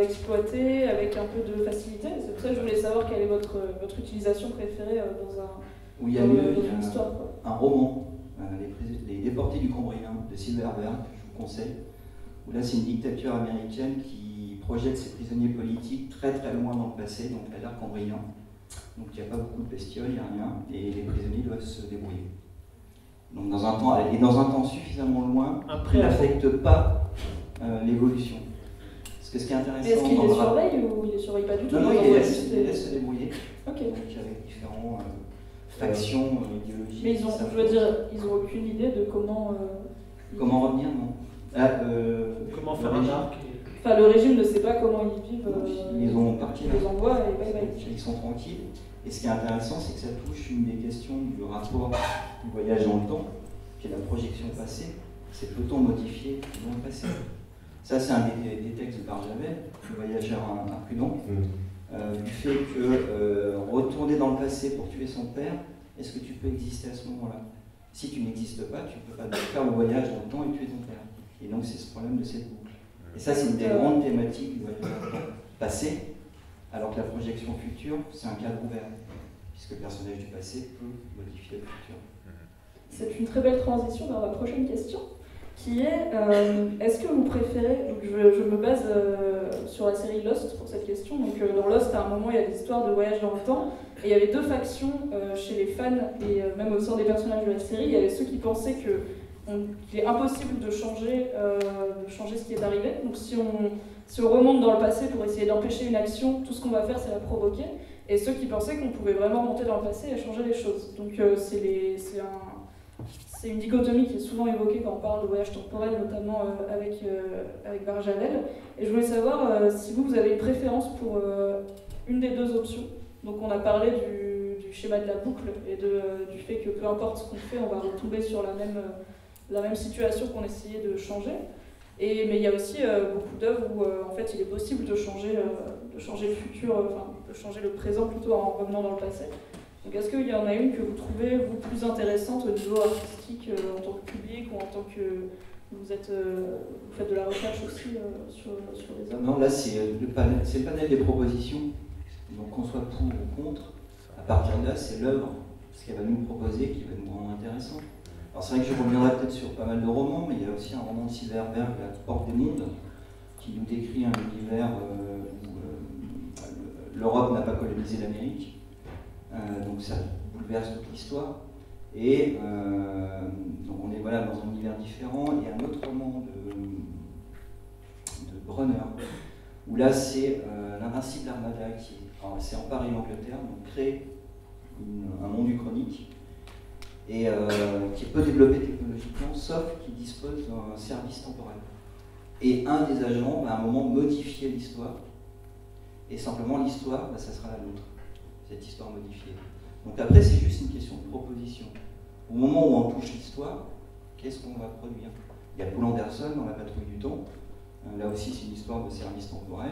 exploité avec un peu de facilité. C'est pour ça que je voulais savoir quelle est votre utilisation préférée dans Où il y a mieux, il y une a histoire. Quoi. un roman, Les Déportés du Cambrien, de Silverberg, que je vous conseille, où là c'est une dictature américaine qui projette ses prisonniers politiques très très loin dans le passé, donc à l'ère Cambrien. Donc il n'y a pas beaucoup de bestioles, il n'y a rien, et les prisonniers doivent se débrouiller. Donc dans un temps suffisamment loin, qui n'affecte pas l'évolution. Parce que ce qui est intéressant... Mais est-ce qu'il les surveille ou il les surveille pas du tout? Non, il les laisse se débrouiller. Ok. Donc avec différentes factions idéologiques. Mais je veux dire, ils n'ont aucune idée de comment... Comment revenir, non Comment faire un arc Enfin, le régime ne sait pas comment ils vivent. Ils ont parti. Ils les envoient et bye bye. Ils sont tranquilles. Et ce qui est intéressant, c'est que ça touche une des questions du rapport du voyage dans le temps, qui est la projection passée. C'est peut-on modifier dans le passé? Ça, c'est un des textes de Barjavel, le voyageur imprudent, du fait que retourner dans le passé pour tuer son père, est-ce que tu peux exister à ce moment-là? Si tu n'existes pas, tu ne peux pas faire le voyage dans le temps et tuer ton père. Et donc, c'est ce problème de cette boucle. Et ça, c'est une des grandes thématiques du voyage dans le temps passé, alors que la projection future, c'est un cadre ouvert, puisque le personnage du passé peut modifier le futur. C'est une très belle transition vers ma prochaine question, qui est est-ce que vous préférez, donc je me base sur la série Lost pour cette question, donc dans Lost à un moment il y a des histoires de voyage dans le temps, et il y avait deux factions chez les fans et même au sein des personnages de la série. Il y avait ceux qui pensaient qu'il est impossible de changer ce qui est arrivé, donc si on remonte dans le passé pour essayer d'empêcher une action, tout ce qu'on va faire c'est la provoquer, et ceux qui pensaient qu'on pouvait vraiment remonter dans le passé et changer les choses. Donc c'est une dichotomie qui est souvent évoquée quand on parle de voyage temporel, notamment avec Barjavel. Et je voulais savoir si vous avez une préférence pour une des deux options. Donc on a parlé du schéma de la boucle et du fait que peu importe ce qu'on fait, on va retomber sur la même situation qu'on essayait de changer. Mais il y a aussi beaucoup d'œuvres où en fait il est possible de changer le futur, de changer le présent plutôt en revenant dans le passé. Donc est-ce qu'il y en a une que vous trouvez vous plus intéressante au niveau artistique en tant que public ou en tant que vous faites de la recherche aussi sur les œuvres? Non, là c'est le panel des propositions. Donc qu'on soit pour ou contre, à partir de là c'est l'œuvre, ce qu'elle va nous proposer qui va nous rendre intéressant. Alors c'est vrai que je reviendrai peut-être sur pas mal de romans, mais il y a aussi un roman de Silverberg, La Porte des Mondes, qui nous décrit un univers où l'Europe n'a pas colonisé l'Amérique. Donc ça bouleverse toute l'histoire. Et donc on est dans un univers différent. Et un autre roman de Brunner, où là c'est l'Invincible Armada qui s'est emparé l'Angleterre, donc crée un monde uchronique et qui peut développer technologiquement, sauf qu'il dispose d'un service temporel. Et un des agents va à un moment modifier l'histoire, et simplement l'histoire, ça sera la nôtre, cette histoire modifiée. Donc après, c'est juste une question de proposition. Au moment où on touche l'histoire, qu'est-ce qu'on va produire? Il y a Paul Anderson dans La Patrouille du Temps, là aussi c'est une histoire de service temporel.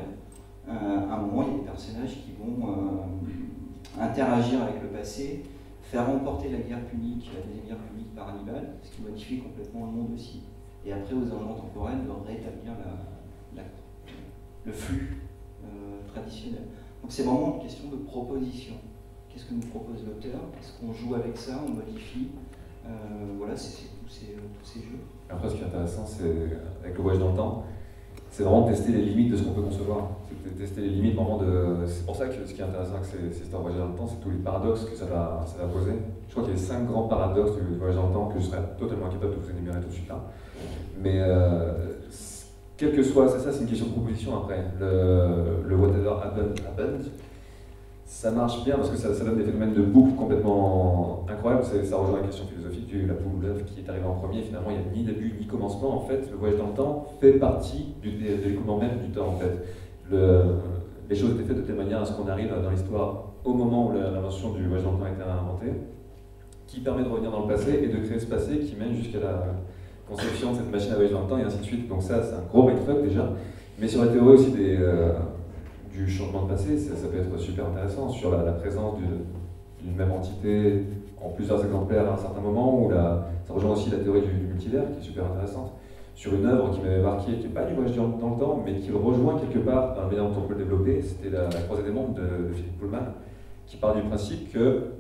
À un moment, il y a des personnages qui vont interagir avec le passé, faire remporter la guerre punique, la deuxième guerre punique par Hannibal, ce qui modifie complètement le monde aussi. Et après, aux événements temporels, de rétablir le flux traditionnel. Donc c'est vraiment une question de proposition. Qu'est-ce que nous propose l'auteur? Est-ce qu'on joue avec ça, on modifie? Voilà, c'est tous ces jeux. Après, ce qui est intéressant, c'est avec le voyage dans le temps, c'est vraiment tester les limites de ce qu'on peut concevoir. C'est tester les limites vraiment de. C'est pour ça que ce qui est intéressant avec ces histoires de voyage dans le temps, c'est tous les paradoxes que ça va poser. Je crois qu'il y a 5 grands paradoxes du voyage dans le temps que je serais totalement incapable de vous énumérer tout de suite là. Mais quel que soit, c'est ça, c'est une question de proposition après. Le whatever happened, ça marche bien parce que ça donne des phénomènes de boucle complètement incroyables. Ça rejoint la question philosophique du la poule ou l'œuf qui est arrivé en premier. Finalement, il n'y a ni début ni commencement. En fait, le voyage dans le temps fait partie de l'écoulement même du temps. En fait, les choses étaient faites de telle manière à ce qu'on arrive dans l'histoire au moment où l'invention du voyage dans le temps a été inventée, qui permet de revenir dans le passé et de créer ce passé qui mène jusqu'à la conception de cette machine à voyager dans le temps et ainsi de suite. Donc ça, c'est un gros mindfuck déjà. Mais sur la théorie aussi du changement de passé, ça peut être super intéressant sur la présence d'une même entité en plusieurs exemplaires à un certain moment, où ça rejoint aussi la théorie du multivers qui est super intéressante. Sur une œuvre qui m'avait marqué, qui n'est pas du voyage dans le temps, mais qui rejoint quelque part dans la manière dont on peut le développer, c'était la Croisée des mondes de Philippe Pullman, qui part du principe que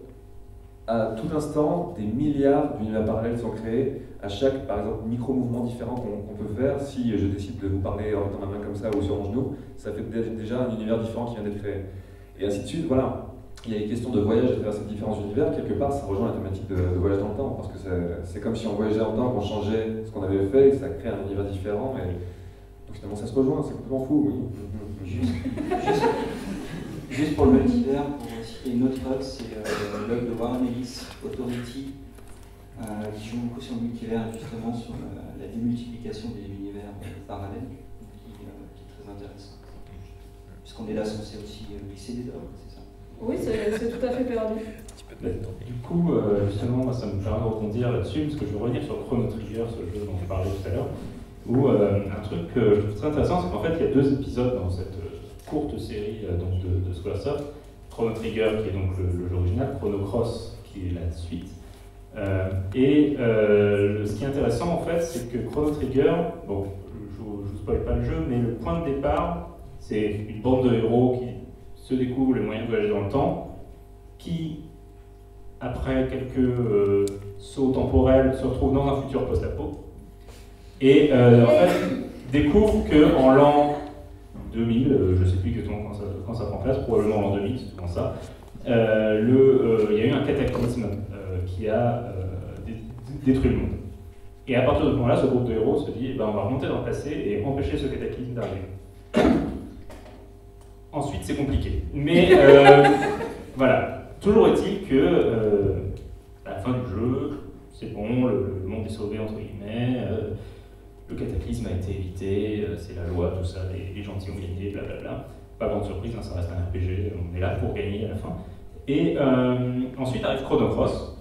à tout instant, des milliards d'univers parallèles sont créés, à chaque, par exemple, micro-mouvement différent qu'on peut faire. Si je décide de vous parler en mettant ma main comme ça ou sur mon genou, ça fait déjà un univers différent qui vient d'être créé. Et ainsi de suite, voilà. Il y a une question de voyage à travers ces différents univers. Quelque part, ça rejoint la thématique de voyage dans le temps, parce que c'est comme si on voyageait dans le temps, qu'on changeait ce qu'on avait fait, et que ça crée un univers différent. Et donc finalement, ça se rejoint, c'est complètement fou, oui. Juste pour le multivers, pour citer une autre œuvre, c'est l'œuvre de Warren Ellis, Authority, qui joue beaucoup sur le multivers, justement sur la démultiplication des univers parallèles, qui est très intéressant. Puisqu'on est là censé aussi glisser des œuvres, c'est ça? Oui, c'est tout à fait permis. Du coup, justement, moi, ça me permet de rebondir là-dessus, parce que je veux revenir sur Chrono Trigger, ce jeu dont je parlais tout à l'heure, où un truc que je trouve très intéressant, c'est qu'en fait, il y a 2 épisodes dans cette courte série donc de Squaresoft. Chrono Trigger, qui est donc le jeu original, Chrono Cross, qui est la suite. Ce qui est intéressant, en fait, c'est que Chrono Trigger, bon, je ne vous spoil pas le jeu, mais le point de départ, c'est une bande de héros qui se découvrent les moyens de voyager dans le temps, qui, après quelques sauts temporels, se retrouvent dans un futur post-apo, et en fait, découvrent qu'en l'an 2000, je ne sais plus exactement quand ça prend place, probablement l'an 2000, c'est souvent ça, il y a eu un cataclysme qui a détruit le monde. Et à partir de ce moment-là, ce groupe de héros se dit, on va remonter dans le passé et empêcher ce cataclysme d'arriver. Ensuite, c'est compliqué. Mais voilà, toujours est-il que à la fin du jeu, c'est bon, le monde est sauvé, entre guillemets, le cataclysme a été évité, c'est la loi, tout ça, les gentils ont gagné, blablabla. Pas grande surprise, hein, ça reste un RPG, on est là pour gagner à la fin. Et ensuite arrive Chrono Cross.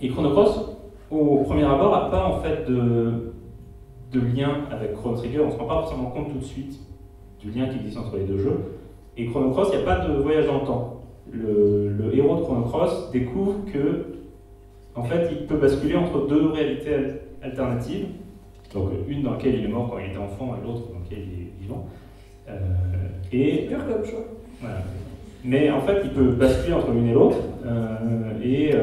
Et Chrono Cross, au premier abord, n'a pas en fait de lien avec Chrono Trigger, on ne se rend pas forcément compte tout de suite du lien qui existe entre les 2 jeux. Et Chrono Cross, il n'y a pas de voyage dans le temps. Le héros de Chrono Cross découvre que, en fait, il peut basculer entre 2 réalités alternatives. Donc une dans laquelle il est mort quand il était enfant et l'autre dans laquelle il est vivant. C'est dur comme choix. Voilà. Mais en fait, il peut basculer entre l'une et l'autre. Et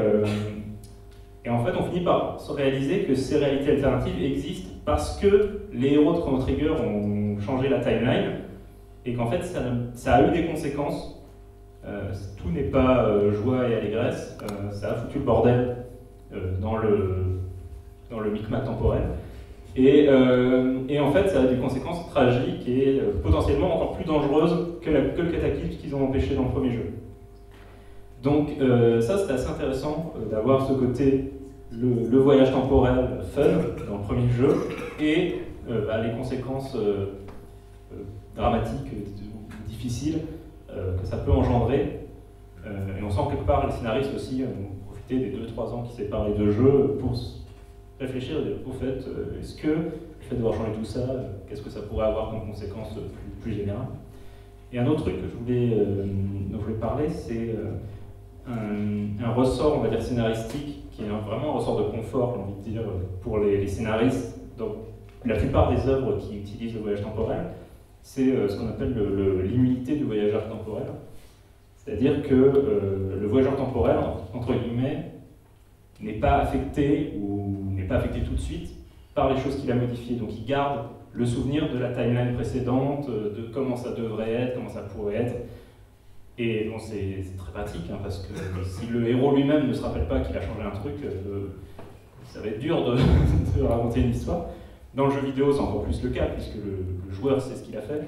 en fait, on finit par se réaliser que ces réalités alternatives existent parce que les héros de Chrono Trigger ont changé la timeline et qu'en fait, ça a eu des conséquences. Tout n'est pas joie et allégresse. Ça a foutu le bordel dans le micmac temporel. Et en fait, ça a des conséquences tragiques et potentiellement encore plus dangereuses que le cataclysme qu'ils ont empêché dans le premier jeu. Donc ça, c'était assez intéressant d'avoir ce côté, le voyage temporel fun dans le premier jeu, et les conséquences dramatiques, difficiles que ça peut engendrer. Et on sent quelque part, les scénaristes aussi ont profité des 2-3 ans qui séparent les 2 jeux pour réfléchir au fait, est-ce que le fait de devoir changer tout ça, qu'est-ce que ça pourrait avoir comme conséquence plus générale. Et un autre truc que dont je voulais parler, c'est un ressort, on va dire, scénaristique, qui est vraiment un ressort de confort, j'ai envie de dire, pour les scénaristes. Donc, la plupart des œuvres qui utilisent le voyage temporel, c'est ce qu'on appelle l'immunité du voyageur temporel. C'est-à-dire que le voyageur temporel, entre guillemets, n'est pas affecté ou n'est pas affecté tout de suite par les choses qu'il a modifiées. Donc il garde le souvenir de la timeline précédente, de comment ça devrait être, comment ça pourrait être. Et bon, c'est très pratique, hein, parce que si le héros lui-même ne se rappelle pas qu'il a changé un truc, ça va être dur de raconter une histoire. Dans le jeu vidéo, c'est encore plus le cas, puisque le joueur sait ce qu'il a fait.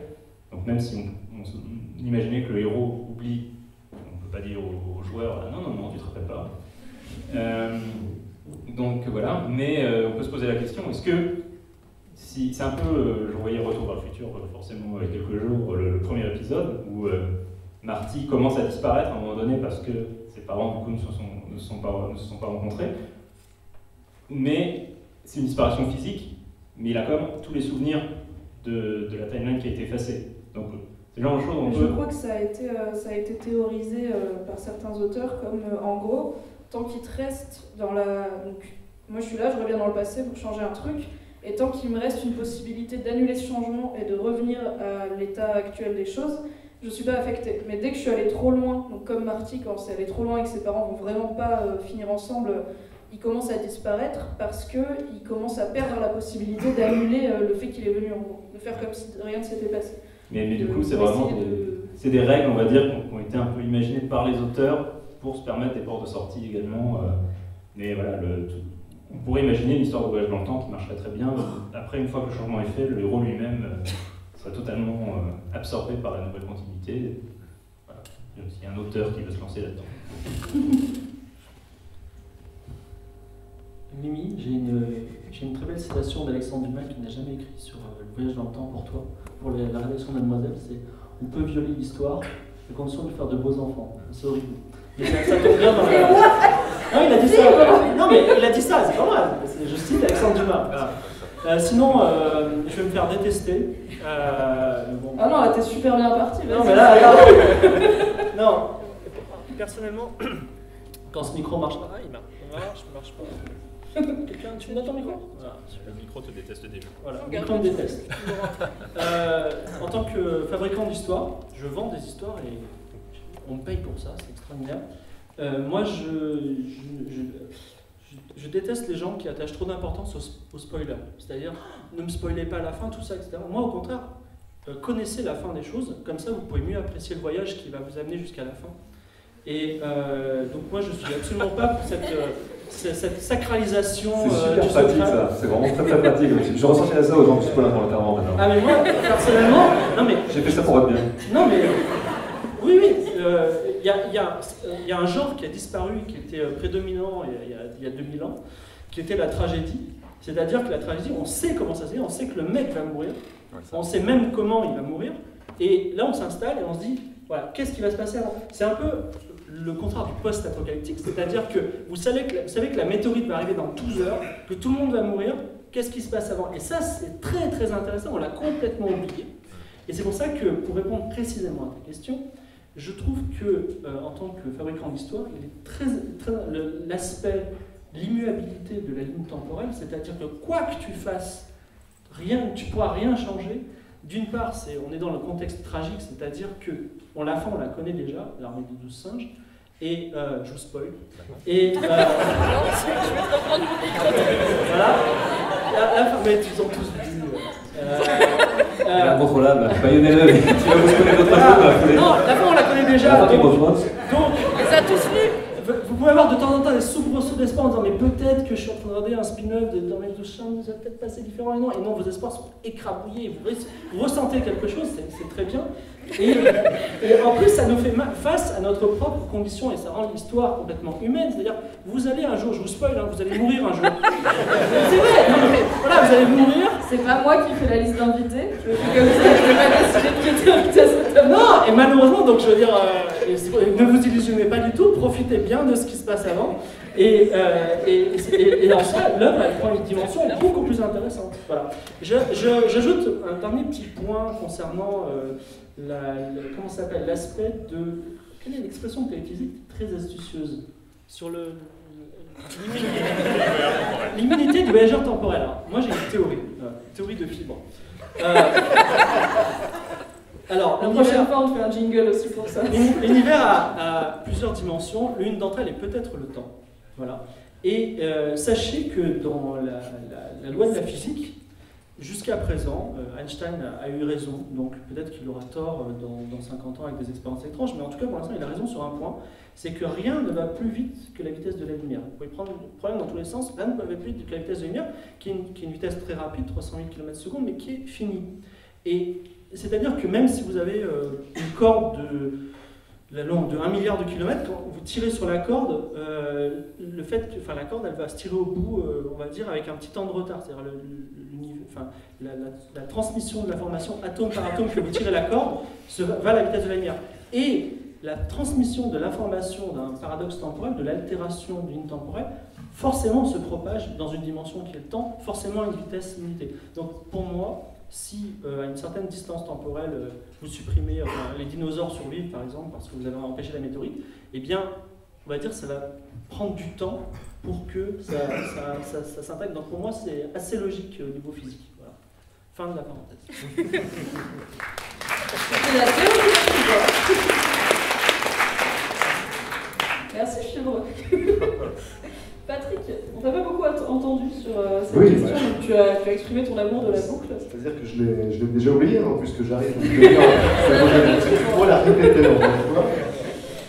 Donc même si on imaginait que le héros oublie, on ne peut pas dire au joueur « Ah non, tu ne te rappelles pas ». Donc voilà, mais on peut se poser la question, est-ce que, si c'est un peu, je voyais Retour vers le futur, forcément, il y a quelques jours, le premier épisode, où Marty commence à disparaître à un moment donné parce que ses parents, du coup, ne se sont pas rencontrés. Mais c'est une disparition physique, mais il a quand même tous les souvenirs de la timeline qui a été effacée. Donc, c'est le genre de choses on peut... Je crois que ça a été théorisé par certains auteurs comme, en gros, tant qu'il te reste dans la... Donc, moi je suis là, je reviens dans le passé pour changer un truc, et tant qu'il me reste une possibilité d'annuler ce changement et de revenir à l'état actuel des choses, je ne suis pas affectée. Mais dès que je suis allée trop loin, donc comme Marty, quand c'est allé trop loin et que ses parents vont vraiment pas finir ensemble, il commence à disparaître parce qu'il commence à perdre la possibilité d'annuler le fait qu'il est venu en gros, de faire comme si rien ne s'était passé. Mais du coup, c'est vraiment des règles, on va dire, qui ont été un peu imaginées par les auteurs pour se permettre des portes de sortie également. Mais voilà, on pourrait imaginer une histoire de voyage dans le temps qui marcherait très bien. Après, une fois que le changement est fait, le héros lui-même serait totalement absorbé par la nouvelle continuité. Voilà. Il y a aussi un auteur qui veut se lancer là-dedans. Mimi, j'ai une très belle citation d'Alexandre Dumas qui n'a jamais écrit sur le voyage dans le temps pour toi, pour la rédaction de Mademoiselle. C'est « On peut violer l'histoire, à condition de faire de beaux enfants ». C'est horrible. Mais ça tombe bien dans la... Non, il a dit ça. Non, mais il a dit ça, c'est pas mal. Je cite Alexandre Dumas. Sinon, je vais me faire détester. Bon. Ah non, là, t'es super bien parti. Non, mais là, non. Personnellement, quand ce micro marche pas, il marche pas. Quelqu'un, tu me donnes ton micro? Voilà. Le micro te déteste déjà. Voilà, le micro me déteste. En tant que fabricant d'histoires, je vends des histoires et on me paye pour ça, c'est extraordinaire. Moi, je déteste les gens qui attachent trop d'importance au spoiler. C'est-à-dire, ne me spoilez pas la fin, tout ça, etc. Moi, au contraire, connaissez la fin des choses, comme ça vous pouvez mieux apprécier le voyage qui va vous amener jusqu'à la fin. Et donc moi, je suis absolument pas pour cette sacralisation du secret. C'est super pratique ça, c'est vraiment très pratique. Je ressentirais ça aux gens qui spoilent involontairement maintenant. Ah mais moi, personnellement, non mais... J'ai fait ça pour votre bien. Non mais... Oui, il y a un genre qui a disparu, qui était prédominant il y a 2000 ans, qui était la tragédie. C'est-à-dire que la tragédie, on sait comment ça se fait, on sait que le mec va mourir, on sait même comment il va mourir, et là on s'installe et on se dit, voilà, qu'est-ce qui va se passer avant? C'est un peu le contraire du post-apocalyptique, c'est-à-dire que vous savez que la météorite va arriver dans 12 heures, que tout le monde va mourir, qu'est-ce qui se passe avant? Et ça, c'est très très intéressant, on l'a complètement oublié. Et c'est pour ça que, pour répondre précisément à ta question, je trouve que, en tant que fabricant d'histoire, il est l'aspect, l'immuabilité de la ligne temporelle, c'est-à-dire que quoi que tu fasses, tu ne pourras rien changer. D'une part, on est dans le contexte tragique, c'est-à-dire que la fin, on la connaît déjà, l'armée des 12 singes, et je vous spoil. Et voilà. La fin, mais ils ont tous vu. Incontrôlable, baïonnez-le, tu vas vous spoiler votre chose. Non, la fin, on la connaît déjà. Donc, les a tous lus. Vous pouvez avoir de temps en temps des soubresauts d'espoir en disant mais peut-être que je suis en train de regarder un spin-off de Dans les 12 chambres, ça va peut-être passer différent. Et non, vos espoirs sont écrabouillés, vous ressentez quelque chose, c'est très bien. Et en plus, ça nous fait face à notre propre condition et ça rend l'histoire complètement humaine. C'est-à-dire, vous allez un jour, je vous spoil, hein, vous allez mourir un jour. C'est vrai, non, mais voilà, vous allez mourir. C'est pas moi qui fais la liste d'invités, je fais comme ça, je vais pas décider de qui était invité à cette table. Non, et malheureusement, donc je veux dire, ne vous illusionnez pas du tout, profitez bien de ce qui se passe avant. Et en ça, l'œuvre, elle prend une dimension beaucoup plus intéressante. Voilà. J'ajoute un dernier petit point concernant comment ça s'appelle, l'aspect de quelle est l'expression que tu as utilisée très astucieuse sur l'immunité du voyageur temporel. Alors, moi j'ai une théorie de fibre. Alors, la prochaine fois, on fait un jingle aussi pour ça. L'univers a plusieurs dimensions. L'une d'entre elles est peut-être le temps. Voilà. Et sachez que dans la loi de la physique, jusqu'à présent, Einstein a eu raison. Donc peut-être qu'il aura tort dans 50 ans avec des expériences étranges, mais en tout cas pour l'instant il a raison sur un point, c'est que rien ne va plus vite que la vitesse de la lumière. Vous pouvez prendre le problème dans tous les sens, rien ne va plus vite que la vitesse de la lumière, qui est une vitesse très rapide, 308 km/s, mais qui est finie. Et c'est-à-dire que même si vous avez une corde de 1 milliard de kilomètres, quand vous tirez sur la corde, la corde elle va se tirer au bout, on va dire, avec un petit temps de retard. C'est-à-dire la transmission de l'information atome par atome que vous tirez la corde va à la vitesse de la lumière. Et la transmission de l'information d'un paradoxe temporel, de l'altération d'une ligne temporelle, forcément se propage dans une dimension qui est le temps, forcément à une vitesse limitée. Donc pour moi, si à une certaine distance temporelle, vous supprimez, les dinosaures survivent par exemple parce que vous avez empêché la météorite, eh bien, on va dire que ça va prendre du temps pour que ça s'intègre. Donc pour moi, c'est assez logique au niveau physique. Voilà. Fin de la parenthèse. C'est la théorie de Fibre. Merci Fibre. Patrick, on t'a pas beaucoup entendu sur cette question, donc tu as exprimé ton amour de la boucle. C'est-à-dire que je l'ai déjà oublié, hein, puisque j'arrive. Faut la répéter.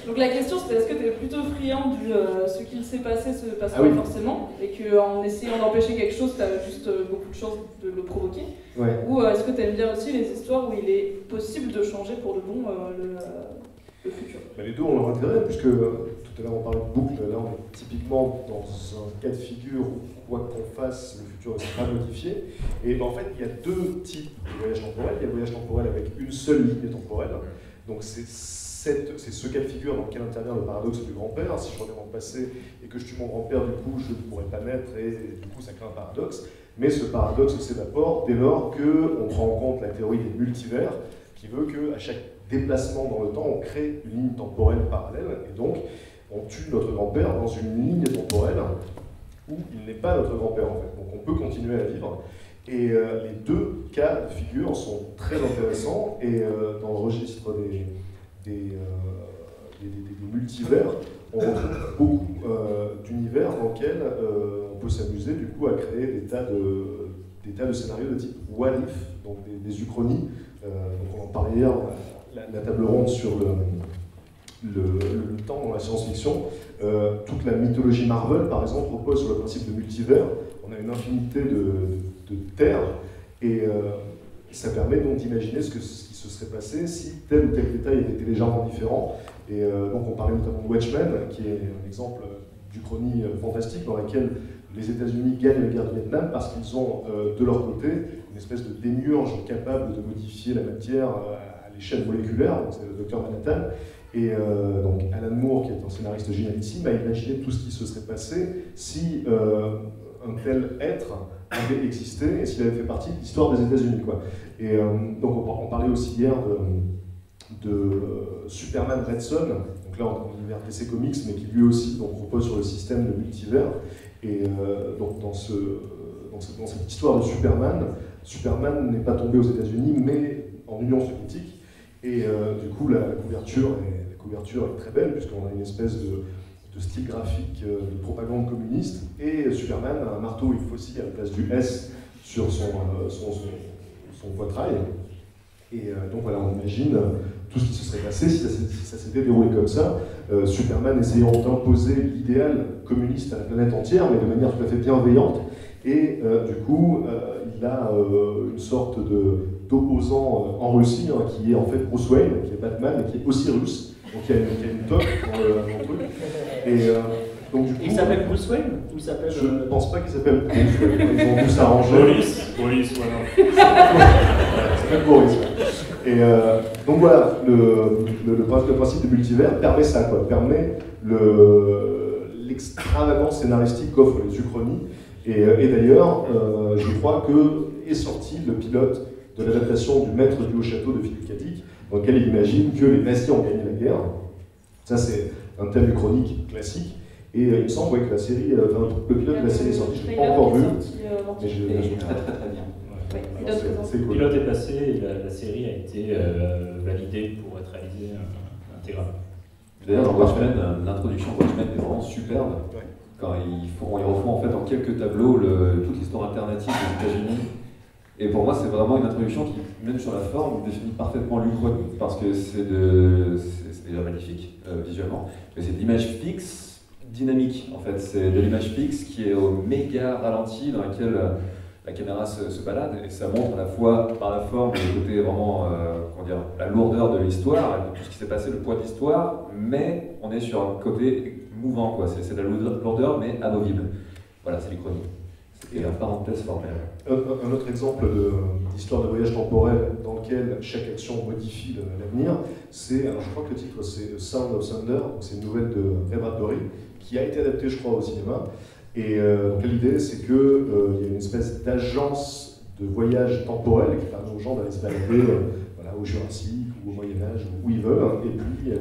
Donc la question c'était est-ce que tu es plutôt friand du ce qu'il s'est passé se passe pas forcément, et qu'en essayant d'empêcher quelque chose, tu as juste beaucoup de chances de le provoquer, ou est-ce que tu aimes bien aussi les histoires où il est possible de changer pour de bon le futur? Les deux ont leur intérêt, puisque tout à l'heure on parlait de boucle, là on est typiquement dans un cas de figure où quoi qu'on fasse, le futur ne sera pas modifié. Et en fait, il y a deux types de voyage temporel. Il y a le voyage temporel avec une seule ligne temporelle. Donc c'est ce cas de figure dans lequel intervient le paradoxe du grand-père. Si je reviens dans le passé et que je tue mon grand-père, du coup je ne pourrais pas naître et du coup ça crée un paradoxe. Mais ce paradoxe s'évapore dès lors qu'on prend en compte la théorie des multivers, qui veut qu'à chaque déplacement dans le temps, on crée une ligne temporelle parallèle, et donc on tue notre grand-père dans une ligne temporelle où il n'est pas notre grand-père en fait. Donc on peut continuer à vivre. Et les deux cas de figure sont très intéressants, et dans le registre des multivers, on retrouve beaucoup d'univers dans lesquels on peut s'amuser du coup à créer des tas de scénarios de type what if, donc des uchronies. Donc on en parlait hier, la table ronde sur le temps dans la science-fiction. Toute la mythologie Marvel, par exemple, repose sur le principe de multivers. On a une infinité de terres, et ça permet donc d'imaginer ce qui se serait passé si tel ou tel détail était légèrement différent. Et donc on parlait notamment de Watchmen, qui est un exemple d'uchronie fantastique dans laquelle les États-Unis gagnent la guerre du Vietnam parce qu'ils ont de leur côté une espèce de démiurge capable de modifier la matière à l'échelle moléculaire, donc c'est le docteur Manhattan. Et donc Alan Moore, qui est un scénariste génialissime, a imaginé tout ce qui se serait passé si un tel être avait existé et s'il avait fait partie de l'histoire des États-Unis, quoi. Et donc on parlait aussi hier de Superman Red Son, donc là on est l'univers DC Comics, mais qui lui aussi donc, repose sur le système de multivers. Et donc dans cette histoire de Superman n'est pas tombé aux États-Unis, mais en Union soviétique. Et du coup la couverture est très belle, puisqu'on a une espèce de style graphique de propagande communiste, et Superman a un marteau et une faucille à la place du S sur son poitrail. Et donc voilà, on imagine tout ce qui se serait passé si ça s'était déroulé comme ça. Superman essayant d'imposer l'idéal communiste à la planète entière, mais de manière tout à fait bienveillante. Et du coup, il a une sorte d'opposant en Russie, hein, qui est en fait Bruce Wayne, qui est Batman, mais qui est aussi russe. Donc il y a une toque dans le truc. Et donc du coup, il s'appelle Bruce Wayne ou il s'appelle je ne pense pas qu'il s'appelle Bruce Wayne. Ils ont dû s'arranger. Boris, voilà. Il s'appelle Boris. Et donc voilà, le principe du multivers permet ça, quoi. Permet l'extravagance scénaristique qu'offrent les uchronies. Et d'ailleurs, je crois que est sorti le pilote de l'adaptation du Maître du Haut Château de Philippe Cadic, dans lequel il imagine que les nazis ont gagné la guerre, Ça, c'est un thème uchronique classique. Et il me semble que la série, le pilote de la série est sorti, je ne l'ai pas encore vu. Mais je très bien. C'est Le cool. pilote est passé et la série a été validée pour être réalisée intégralement. D'ailleurs, dans Watchmen, l'introduction de Watchmen est vraiment superbe. Ouais. Quand ils refont en fait en quelques tableaux toute l'histoire alternative des États-Unis. Et pour moi, c'est vraiment une introduction qui, même sur la forme, définit parfaitement l'Uchronie, parce que c'est déjà magnifique visuellement, mais c'est de l'image fixe, dynamique en fait. C'est de l'image fixe qui est au méga ralenti dans laquelle la caméra se balade, et ça montre à la fois par la forme le côté vraiment, comment dire, la lourdeur de l'histoire, de tout ce qui s'est passé, le poids de l'histoire, mais on est sur un côté mouvant, quoi. C'est de la lourdeur, mais amovible. Voilà, c'est l'Uchronie. C'était la parenthèse formelle. Un autre exemple d'histoire de voyage temporel dans lequel chaque action modifie l'avenir, c'est, alors je crois que le titre c'est Sound of Thunder, c'est une nouvelle de Ray Bradbury, qui a été adaptée je crois au cinéma. Et donc l'idée c'est qu'il y a une espèce d'agence de voyage temporel qui permet aux gens d'aller se balader voilà, au Jurassique ou au Moyen-Âge, où ils veulent. Et puis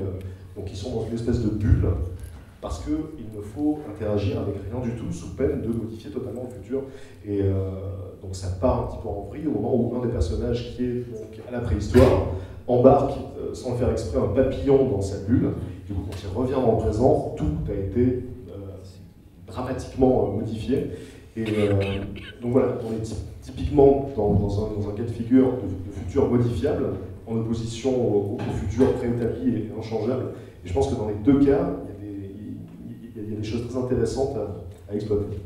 donc ils sont dans une espèce de bulle, parce qu'il ne faut interagir avec rien du tout sous peine de modifier totalement le futur. Et donc ça part un petit peu en vrille au moment où un des personnages qui est donc à la préhistoire embarque, sans le faire exprès, un papillon dans sa bulle. Du coup, quand il revient dans le présent, tout a été dramatiquement modifié. Et donc voilà, on est typiquement dans un cas de figure de futur modifiable, en opposition au futur préétabli et inchangeable. Et je pense que dans les deux cas, il y a des choses très intéressantes à exploiter.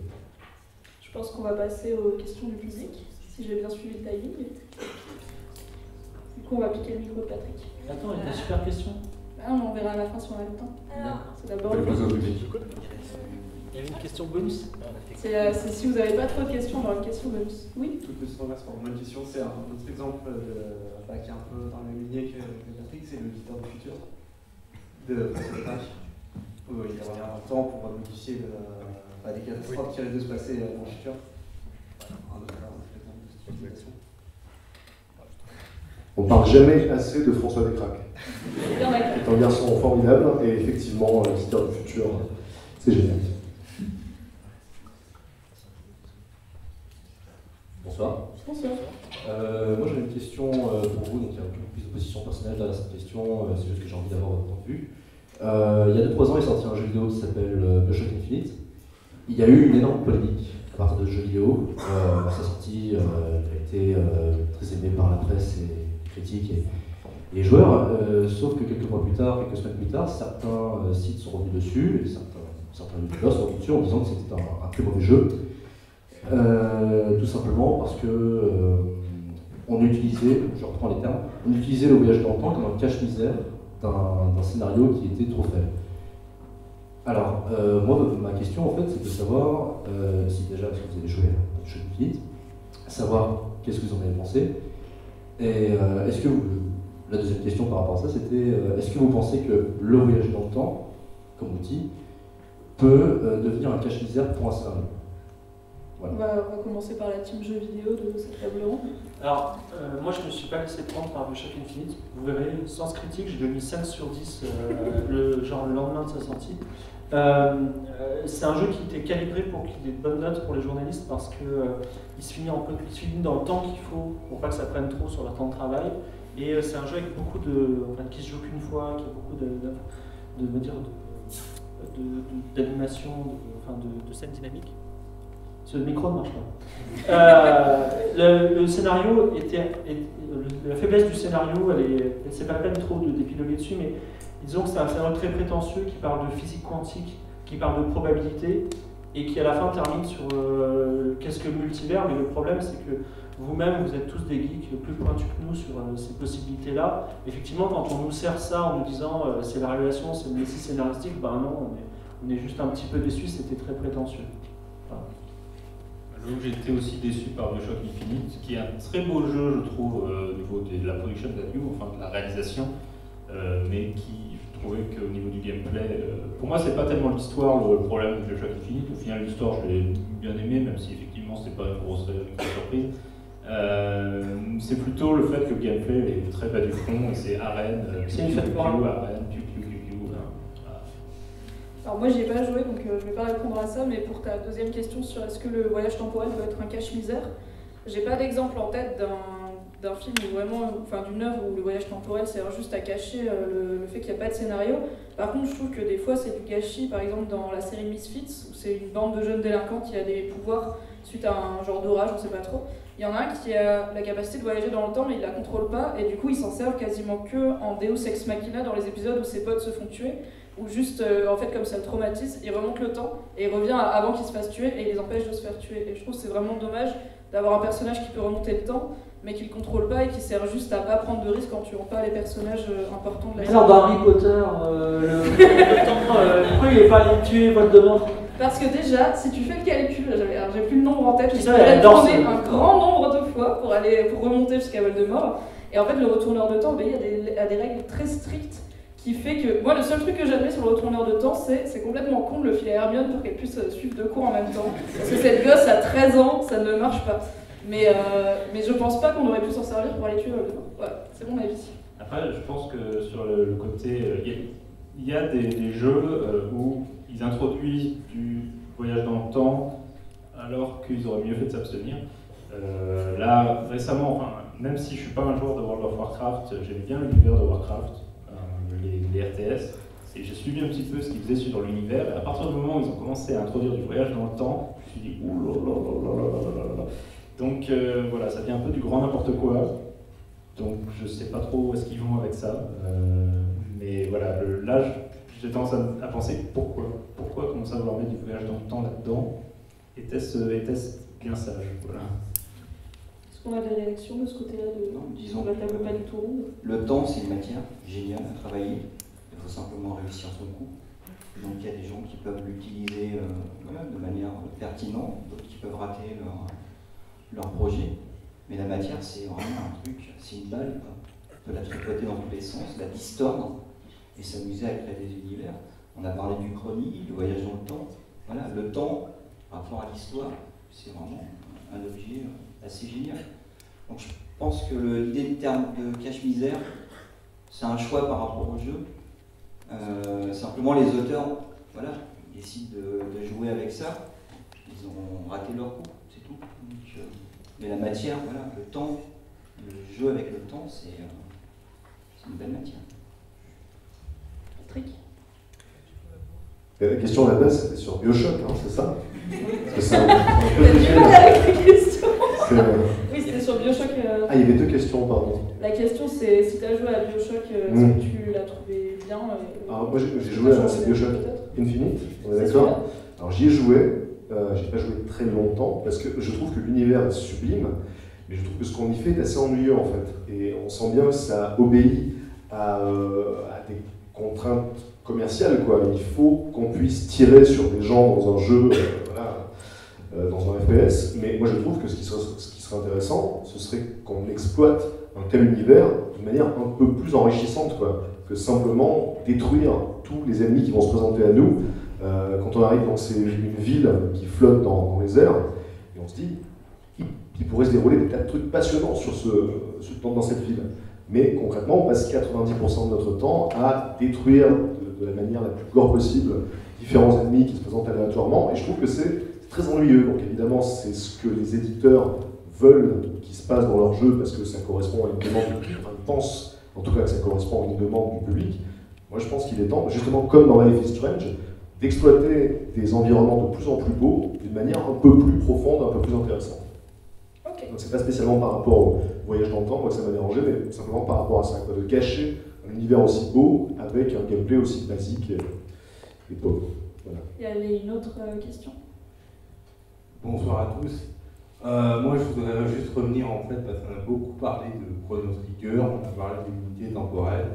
Je pense qu'on va passer aux questions du public, si j'ai bien suivi le timing. Du coup, on va piquer le micro de Patrick. Attends, il y a une super question. Ah, on verra à la fin si on a le temps. C'est d'abord Le poser au public. Il y avait une question bonus. c'est si vous n'avez pas trop de questions, on aura une question bonus. Oui. Toute petite remarque pour ma question, c'est un autre exemple qui est un peu dans la même lignée que Patrick, c'est le visiteur du futur de Patrick. Il revient dans le temps pour modifier des catastrophes qui risquent de se passer dans le futur. Un autre exemple de cette On ne parle jamais assez de François Descraques. Bien d'accord. C'est un garçon formidable et effectivement, l'histoire du futur, c'est génial. Bonsoir. Bonsoir. Moi j'avais une question pour vous, donc il y a un peu plus de position personnelle derrière cette question, c'est juste que j'ai envie d'avoir votre point de vue. Il y a 2-3 ans, il est sorti un jeu vidéo qui s'appelle Bioshock Infinite. Il y a eu une énorme polémique à partir de ce jeu vidéo. À sa sortie, il a été très aimé par la presse et les critiques et les joueurs, sauf que quelques mois plus tard, quelques semaines plus tard, certains sites sont revenus dessus, et certains youtubeurs sont revenus dessus en disant que c'était un très mauvais jeu. Tout simplement parce que on utilisait, je reprends les termes, on utilisait le voyage dans le temps comme un cache-misère d'un scénario qui était trop faible. Alors, moi, ma question en fait, c'est de savoir si déjà, est-ce que vous avez joué à Bioshock Infinite, savoir qu'est-ce que vous en avez pensé, et est-ce que la deuxième question par rapport à ça, c'était est-ce que vous pensez que le voyage dans le temps, comme outil, peut devenir un cache-misère pour un scénario? Voilà. On va commencer par la team jeux vidéo de cette table ronde. Alors, moi je me suis pas laissé prendre par Bioshock Infinite. Vous verrez, sans critique, j'ai donné 5 sur 10 le lendemain de sa sortie. C'est un jeu qui était calibré pour qu'il ait de bonnes notes pour les journalistes parce que il se finit dans le temps qu'il faut pour pas que ça prenne trop sur leur temps de travail. Et c'est un jeu avec beaucoup qui se joue qu'une fois, qui a beaucoup d'animation, de scènes dynamiques. Ce micro ne marche pas. Le scénario la faiblesse du scénario, c'est pas la peine trop d'épiloguer dessus, mais disons que c'est un scénario très prétentieux qui parle de physique quantique, qui parle de probabilité, et qui à la fin termine sur qu'est-ce que le multivers, mais le problème c'est que vous-même, vous êtes tous des geeks plus pointus que nous sur ces possibilités-là. Effectivement, quand on nous sert ça en nous disant c'est la révélation, c'est le messie scénaristique, ben non, on est juste un petit peu déçus, c'était très prétentieux. Voilà. J'ai été aussi déçu par Bioshock Infinite, qui est un très beau jeu, je trouve, au niveau de la production value, enfin de la réalisation, mais qui, je trouvais qu'au niveau du gameplay, pour moi, c'est pas tellement l'histoire le problème de Bioshock Infinite. Au final, l'histoire, je l'ai bien aimé, même si effectivement, c'est pas une grosse surprise. C'est plutôt le fait que le gameplay est très bas du front, et c'est arène, c'est une fête pour un. arène, Alors moi j'y ai pas joué donc je vais pas répondre à ça, mais pour ta deuxième question sur est-ce que le voyage temporel doit être un cache-misère, j'ai pas d'exemple en tête d'un film où vraiment, enfin d'une œuvre où le voyage temporel sert juste à cacher le fait qu'il n'y a pas de scénario. Par contre je trouve que des fois c'est du gâchis, par exemple dans la série Misfits, où c'est une bande de jeunes délinquants qui a des pouvoirs suite à un genre d'orage, on sait pas trop. Il y en a un qui a la capacité de voyager dans le temps mais il la contrôle pas, et du coup il s'en sert quasiment que en Deus Ex Machina dans les épisodes où ses potes se font tuer, ou juste en fait comme ça le traumatise, il remonte le temps et il revient avant qu'ils se fassent tuer et il les empêche de se faire tuer. Et je trouve que c'est vraiment dommage d'avoir un personnage qui peut remonter le temps mais qui le contrôle pas et qui sert juste à pas prendre de risques en tuant pas les personnages importants de la série. Alors dans Harry Potter, le temps, pourquoi il n'est pas allé tuer Voldemort? Parce que déjà, si tu fais le calcul, alors j'ai plus le nombre en tête, il Ça, faudrait elle danse. tourner un grand nombre de fois pour remonter jusqu'à Voldemort. Et en fait, le retourneur de temps obéit à des règles très strictes qui fait que, moi le seul truc que j'admets sur le retourneur de temps, c'est complètement con de le filer à Hermione pour qu'elle puisse suivre 2 cours en même temps. Parce que cette gosse a 13 ans, ça ne marche pas. Mais je pense pas qu'on aurait pu s'en servir pour aller tuer Voldemort. Voilà, c'est mon avis. Après, je pense que sur le côté, il y a des jeux où ils introduisent du voyage dans le temps alors qu'ils auraient mieux fait de s'abstenir. Là, récemment, enfin, même si je suis pas un joueur de World of Warcraft, j'aime bien l'univers de Warcraft, les RTS. Et j'ai suivi un petit peu ce qu'ils faisaient sur l'univers, et à partir du moment où ils ont commencé à introduire du voyage dans le temps, je me suis dit ouh là là là là là là là. Donc voilà, ça devient un peu du grand n'importe quoi. Donc je sais pas trop où est-ce qu'ils vont avec ça. Mais voilà, là j'ai tendance à penser pourquoi commencer à vouloir mettre du voyage dans le temps là-dedans? Était-ce bien sage? Voilà. Est-ce qu'on a des réactions de ce côté-là Non, disons la table pas du tout ronde? Le temps, c'est une matière géniale à travailler. Il faut simplement réussir son coup. Donc il y a des gens qui peuvent l'utiliser de manière pertinente, d'autres qui peuvent rater leur projet. Mais la matière, c'est vraiment un truc, c'est une balle. On peut la tricoter dans tous les sens, la distordre et s'amuser à créer des univers. On a parlé du chrony, du voyage dans le temps. Voilà, le temps, par rapport à l'histoire, c'est vraiment un objet assez génial. Donc je pense que l'idée de terme de cache-misère, c'est un choix par rapport au jeu. Simplement les auteurs, voilà, ils décident de jouer avec ça. Ils ont raté leur coup, c'est tout. Donc, mais la matière, voilà, le temps, le jeu avec le temps, c'est une belle matière. Patrick? La question à la base, c'était sur Bioshock, hein, c'est ça? C'est un peu du mal avec les questions. Oui, c'était sur Bioshock. Ah, il y avait 2 questions, pardon. La question, c'est si tu as joué à Bioshock, est-ce que tu l'as trouvé bien? Alors, moi, j'ai joué à Bioshock Infinite, on est d'accord? Alors, j'y ai joué. J'ai pas joué très longtemps parce que je trouve que l'univers est sublime, mais je trouve que ce qu'on y fait est assez ennuyeux en fait. Et on sent bien que ça obéit à des contraintes commerciales, quoi. Il faut qu'on puisse tirer sur des gens dans un jeu, dans un FPS. Mais moi je trouve que ce qui serait intéressant, ce serait qu'on exploite un tel univers d'une manière un peu plus enrichissante, quoi, que simplement détruire tous les ennemis qui vont se présenter à nous. Quand on arrive dans une ville qui flotte dans les airs, et on se dit, il pourrait se dérouler des tas de trucs passionnants dans cette ville. Mais concrètement, on passe 90% de notre temps à détruire de la manière la plus gore possible différents ennemis qui se présentent aléatoirement, et je trouve que c'est très ennuyeux. Donc évidemment, c'est ce que les éditeurs veulent qu'il se passe dans leur jeu, parce que ça correspond à une demande du public, enfin ils pensent en tout cas que ça correspond à une demande du public. Moi je pense qu'il est temps, justement comme dans Life is Strange, d'exploiter des environnements de plus en plus beaux d'une manière un peu plus profonde, un peu plus intéressante. Okay. Donc c'est pas spécialement par rapport au voyage dans le temps, moi ça m'a dérangé, mais simplement par rapport à ça, quoi, de cacher un univers aussi beau avec un gameplay aussi basique et pauvre. Voilà. Il y a une autre question. Bonsoir à tous. Moi je voudrais juste revenir en fait, parce qu'on a beaucoup parlé de Chrono Trigger, on a parlé d'unité temporelle.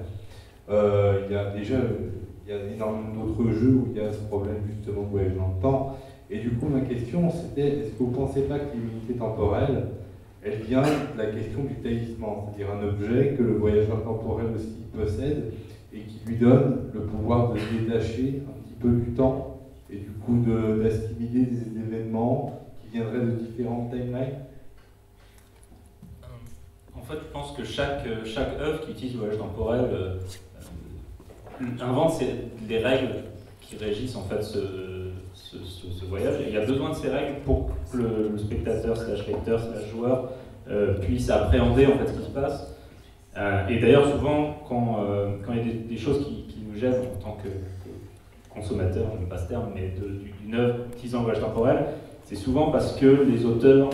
Il y a énormément d'autres jeux où il y a ce problème justement de voyage dans le temps. Et du coup, ma question c'était, est-ce que vous ne pensez pas que l'unité temporelle, elle vient de la question du talisman, c'est-à-dire un objet que le voyageur temporel aussi possède et qui lui donne le pouvoir de se détacher un petit peu du temps et du coup d'assimiler des événements qui viendraient de différentes timelines? En fait, je pense que chaque œuvre qui utilise le voyage temporel invente des règles qui régissent en fait ce voyage. Et il y a besoin de ces règles pour que le spectateur, slash lecteur, slash joueur puisse appréhender en fait ce qui se passe. Et d'ailleurs, souvent, quand il y a des choses qui nous gênent en tant que consommateur, je n'aime pas ce terme, mais d'une œuvre utilisant le voyage temporel, c'est souvent parce que les auteurs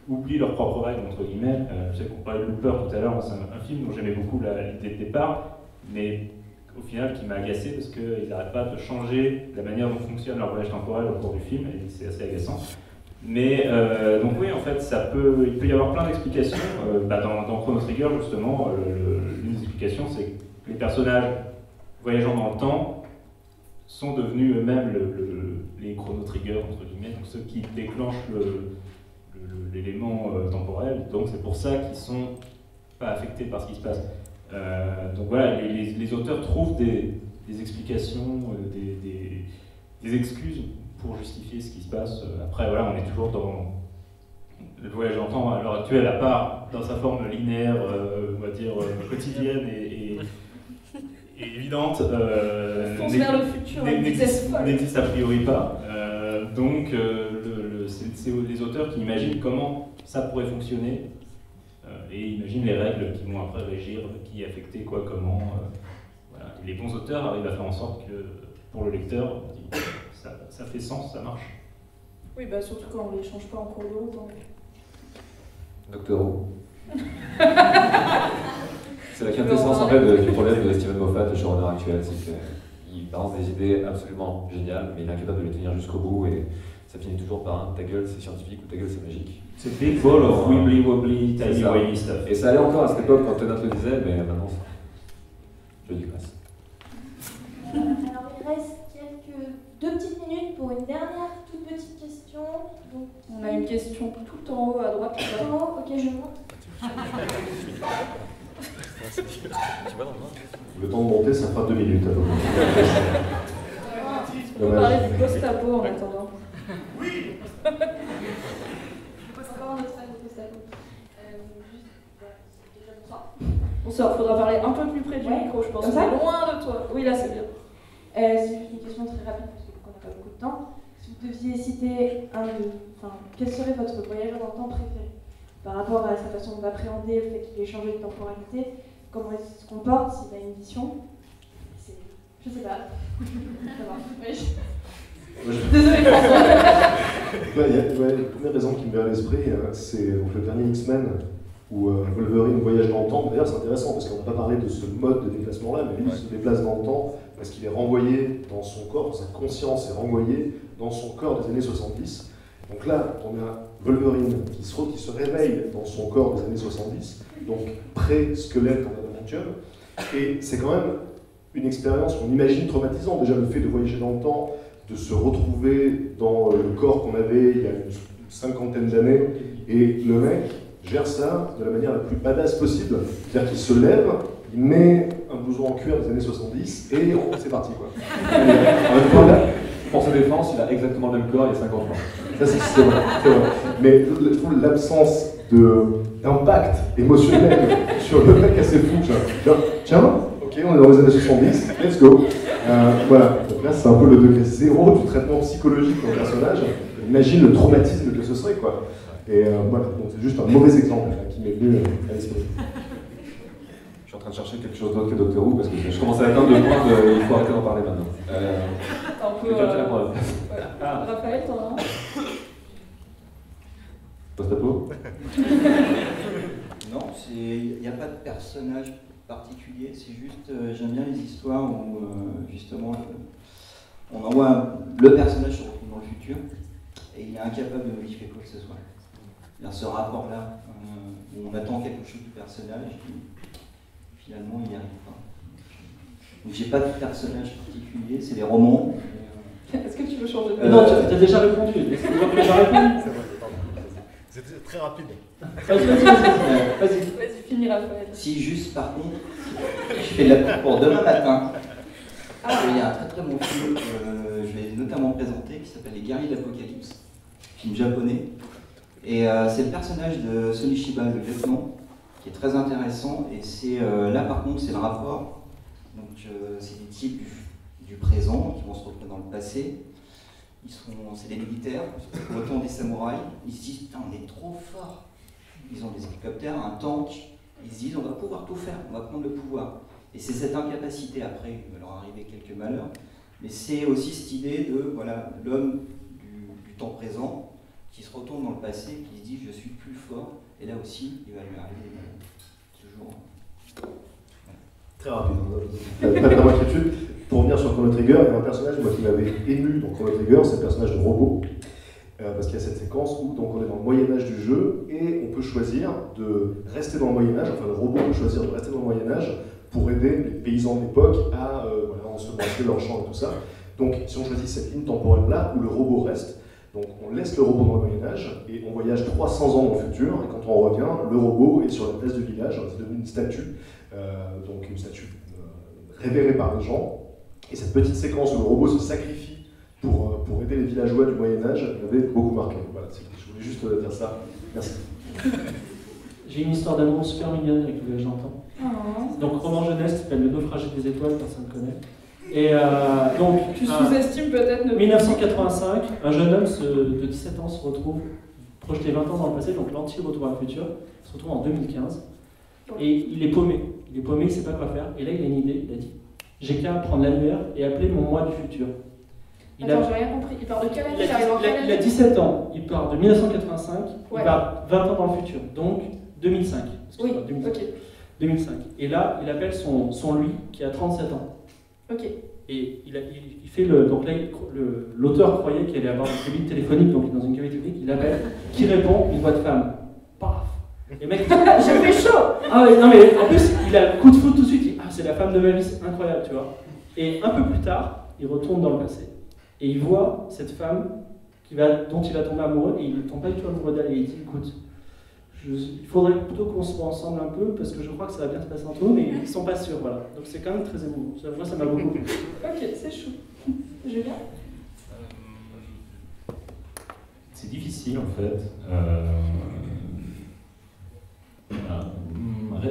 oublient leurs propres règles, entre guillemets. Je sais qu'on parlait de Looper tout à l'heure, c'est un film dont j'aimais beaucoup l'idée de départ, mais au final qui m'a agacé parce qu'ils n'arrêtent pas de changer la manière dont fonctionne leur voyage temporel au cours du film, et c'est assez agaçant. Mais donc oui, en fait, il peut y avoir plein d'explications. Dans Chrono Trigger, justement, l'une des explications, c'est que les personnages voyageant dans le temps sont devenus eux-mêmes les Chrono Trigger, entre guillemets, donc ceux qui déclenchent l'élément temporel. Donc c'est pour ça qu'ils sont pas affectés par ce qui se passe. Donc voilà, les auteurs trouvent des explications, des excuses pour justifier ce qui se passe. Après, voilà, on est toujours dans le voyage dans le temps à l'heure actuelle, à part dans sa forme linéaire, on va dire quotidienne et évidente, vers le futur, n'existe a priori pas. Donc, c'est les auteurs qui imaginent comment ça pourrait fonctionner et imaginent les règles qui vont après régir, qui est affecté quoi, comment. Voilà. Et les bons auteurs arrivent à faire en sorte que, pour le lecteur, ça fait sens, ça marche. Oui, surtout quand on ne les change pas en cours de route. Doctor Who. C'est la quintessence en fait du problème de Steven Moffat, le showrunner actuel, c'est qu'il balance des idées absolument géniales, mais il est incapable de les tenir jusqu'au bout, et ça finit toujours par un ta gueule c'est scientifique ou ta gueule c'est magique. C'est big ball of wibbly wobbly, tiny wavy stuff. Et ça allait encore à cette époque quand Tennant le disait, mais maintenant je digresse. Alors il reste deux petites minutes pour une dernière toute petite question. Donc, on a une question tout en haut à droite. Tout en haut, ok, je monte. Le temps de monter, ça fera 2 minutes à peu près. On peut parler du post-apo en attendant. Oui. Encore un autre fan de post-apo. Déjà bonsoir. Bonsoir, il faudra parler un peu plus près du micro, je pense. Ça loin de toi. Oui, là c'est bien. C'est juste une question très rapide parce qu'on n'a pas beaucoup de temps. Si vous deviez citer quel serait votre voyageur dans le temps préféré par rapport à sa façon d'appréhender le fait qu'il ait changé de temporalité, comment il se comporte, s'il a une vision, je sais pas. Ça va. Désolée François. La première raison qui me vient à l'esprit, c'est le dernier X-Men où Wolverine voyage dans le temps. D'ailleurs, c'est intéressant parce qu'on n'a pas parlé de ce mode de déplacement-là, mais lui, il se déplace dans le temps parce qu'il est renvoyé dans son corps, sa conscience est renvoyée dans son corps des années 70. Donc là, on a Wolverine qui se réveille dans son corps des années 70, donc pré-squelette en adamantium, et c'est quand même une expérience qu'on imagine traumatisante. Déjà, le fait de voyager dans le temps, de se retrouver dans le corps qu'on avait il y a une cinquantaine d'années, et le mec gère ça de la manière la plus badass possible, c'est-à-dire qu'il se lève, il met un blouson en cuir des années 70, et c'est parti, quoi. Pour sa défense, il a exactement le même corps il y a 50 ans. Ça, c'est vrai. Mais je trouve l'absence d'impact émotionnel sur le mec assez fou. Genre, tiens, ok, on est dans les années 70, let's go. Voilà, donc là, c'est un peu le degré zéro du traitement psychologique d'un personnage. Imagine le traumatisme que ce serait, quoi. Et voilà, donc c'est juste un mauvais exemple là, qui m'est venu à l'esprit. Je suis en train de chercher quelque chose d'autre que Doctor Who parce que je commence à atteindre le point de il faut arrêter d'en parler maintenant. Raphaël, t'en as un? Post-apo? Non, il n'y a pas de personnage particulier, c'est juste, j'aime bien les histoires où justement on envoie le personnage se retrouve dans le futur et il est incapable de modifier quoi que ce soit. Il y a ce rapport-là où on attend quelque chose du personnage et finalement il n'y arrive pas. Donc j'ai pas de personnage particulier, c'est des romans. Est-ce que tu veux changer de Non, tu as déjà répondu. C'était très rapide. Vas-y, finis Raphaël. Si juste par contre, je fais de la pub pour demain matin. Il y a un très très bon film que je vais notamment présenter qui s'appelle Les Guerriers de l'Apocalypse, film japonais. Et c'est le personnage de Sonny Shiba, le lieutenant, qui est très intéressant. Et c'est là par contre, c'est le rapport. Donc c'est des types du du présent, qui vont se retrouver dans le passé. C'est des militaires, au retour des samouraïs, ils se disent putain, on est trop forts. Ils ont des hélicoptères, un tank, ils se disent on va pouvoir tout faire, on va prendre le pouvoir. Et c'est cette incapacité, après, il va leur arriver quelques malheurs, mais c'est aussi cette idée de voilà, l'homme du temps présent qui se retourne dans le passé, qui se dit je suis plus fort, et là aussi il va lui arriver des malheurs. Toujours. Très rapide, pas vraiment d'inquiétude. Pour revenir sur Chrono Trigger, il y a un personnage moi, qui m'avait ému dans Chrono Trigger, c'est le personnage de robot. Parce qu'il y a cette séquence où donc, on est dans le Moyen-Âge du jeu et on peut choisir de rester dans le Moyen-Âge, enfin le robot peut choisir de rester dans le Moyen-Âge pour aider les paysans de l'époque à ensemencer leurs champs et tout ça. Donc si on choisit cette ligne temporelle-là où le robot reste, donc on laisse le robot dans le Moyen-Âge et on voyage 300 ans dans le futur et quand on revient, le robot est sur la place du village, c'est devenu une statue, donc une statue révérée par les gens. Et cette petite séquence où le robot se sacrifie pour aider les villageois du Moyen-Âge m'avait beaucoup marqué. Voilà, je voulais juste dire ça. Merci. J'ai une histoire d'amour super mignonne avec le village d'antan. Donc, roman jeunesse, qui s'appelle Le naufragé des étoiles, personne ne connaît. Et donc, tu sous-estimes peut-être notre... 1985, un jeune homme de 17 ans se retrouve projeté 20 ans dans le passé, donc l'anti-retour à le futur, se retrouve en 2015. Et il est paumé. Il est paumé, il ne sait pas quoi faire. Et là, il a une idée, il a dit j'ai qu'à prendre l'annuaire et appeler mon moi du futur. Attends, j'ai rien compris. Il part de quelle année? Il a 17 ans. Il part de 1985. Ouais. Il part 20 ans dans le futur. Donc 2005. Oui, 2005. ok. 2005. Et là, il appelle son lui qui a 37 ans. Ok. Et il fait le. Donc là, l'auteur croyait qu'il allait avoir une cabine téléphonique, donc dans une cabine téléphonique, il appelle. Qui répond? Une voix de femme. Paf. Et mec, j'ai fait chaud. Ah ouais, non mais en plus, il a le coup de foudre tout de suite. Il dit, ah, c'est la femme de ma vie, c'est incroyable, tu vois. Et un peu plus tard, il retourne dans le passé. Et il voit cette femme dont il va tomber amoureux, et il ne tombe pas du tout amoureux d'elle. Et il dit, écoute, il faudrait plutôt qu'on se voit ensemble un peu, parce que je crois que ça va bien se passer entre nous, mais ils ne sont pas sûrs, voilà. Donc c'est quand même très émouvant. Moi, ça m'a beaucoup plu. Ok, c'est chou. Julien? C'est difficile, en fait.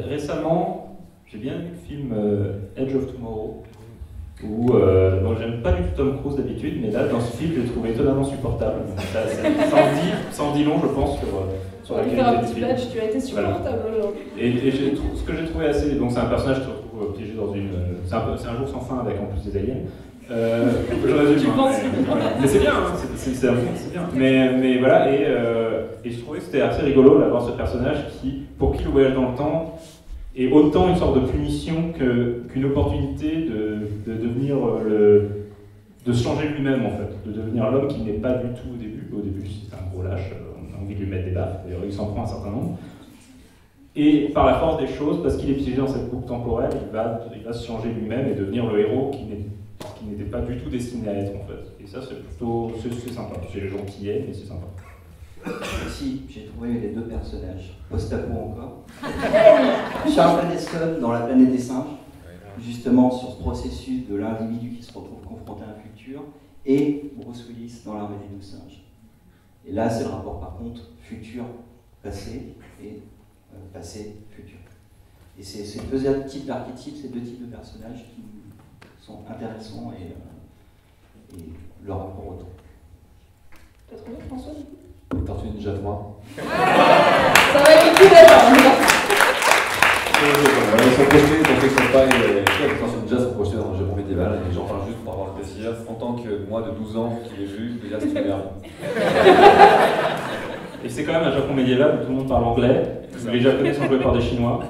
Récemment, j'ai bien vu le film Edge of Tomorrow, où bon, j'aime pas du tout Tom Cruise d'habitude, mais là, dans ce film, je l'ai trouvé étonnamment supportable. Ça en dit long, je pense, sur la qualité du film. Tu as été supportable aujourd'hui. Et ce que j'ai trouvé assez... Donc c'est un personnage qui se retrouve piégé dans une... C'est un jour sans fin avec en plus des aliens. Je résume, mais c'est bien, hein, c'est bien. Mais voilà, et je trouvais que c'était assez rigolo d'avoir ce personnage pour qui le voyage dans le temps est autant une sorte de punition qu'une opportunité de devenir de se changer lui-même en fait, de devenir l'homme qu'il n'est pas du tout au début. Au début, c'est un gros lâche, on a envie de lui mettre des baffes, d'ailleurs il s'en prend un certain nombre. Et par la force des choses, parce qu'il est piégé dans cette boucle temporelle, il va se changer lui-même et devenir le héros qui n'était pas du tout destiné à être en fait. Et ça c'est plutôt c'est sympa. C'est les gens qui aiment, mais c'est sympa. Si, j'ai trouvé les deux personnages, post-apo encore. Charles Aniston dans La planète des singes, justement sur ce processus de l'individu qui se retrouve confronté à un futur, et Bruce Willis dans L'Armée des 12 singes. Et là c'est le rapport par contre futur-passé et passé-futur. Et c'est ces deux types d'archétypes, ces deux types de personnages qui sont intéressants et leur rapport au temps. T'as trouvé François du coup? Les Tortues Ninja 3. Ça va être cool alors. Ils sont projetés dans quelque chose pas, les Tortues Ninja sont projetés dans le Japon médiéval, et j'en parle juste pour avoir le plaisir, en tant que moi de 12 ans qui l'ai vu, déjà c'est une merde. Et c'est quand même un Japon médiéval où tout le monde parle anglais, où les Japonais sont joués par des Chinois,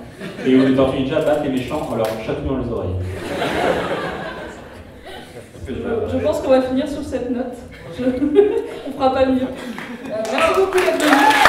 et où les Tortues Ninja battent les méchants en leur chatouillant les oreilles. Je pense qu'on va finir sur cette note. On fera pas mieux. Merci beaucoup d'être venu.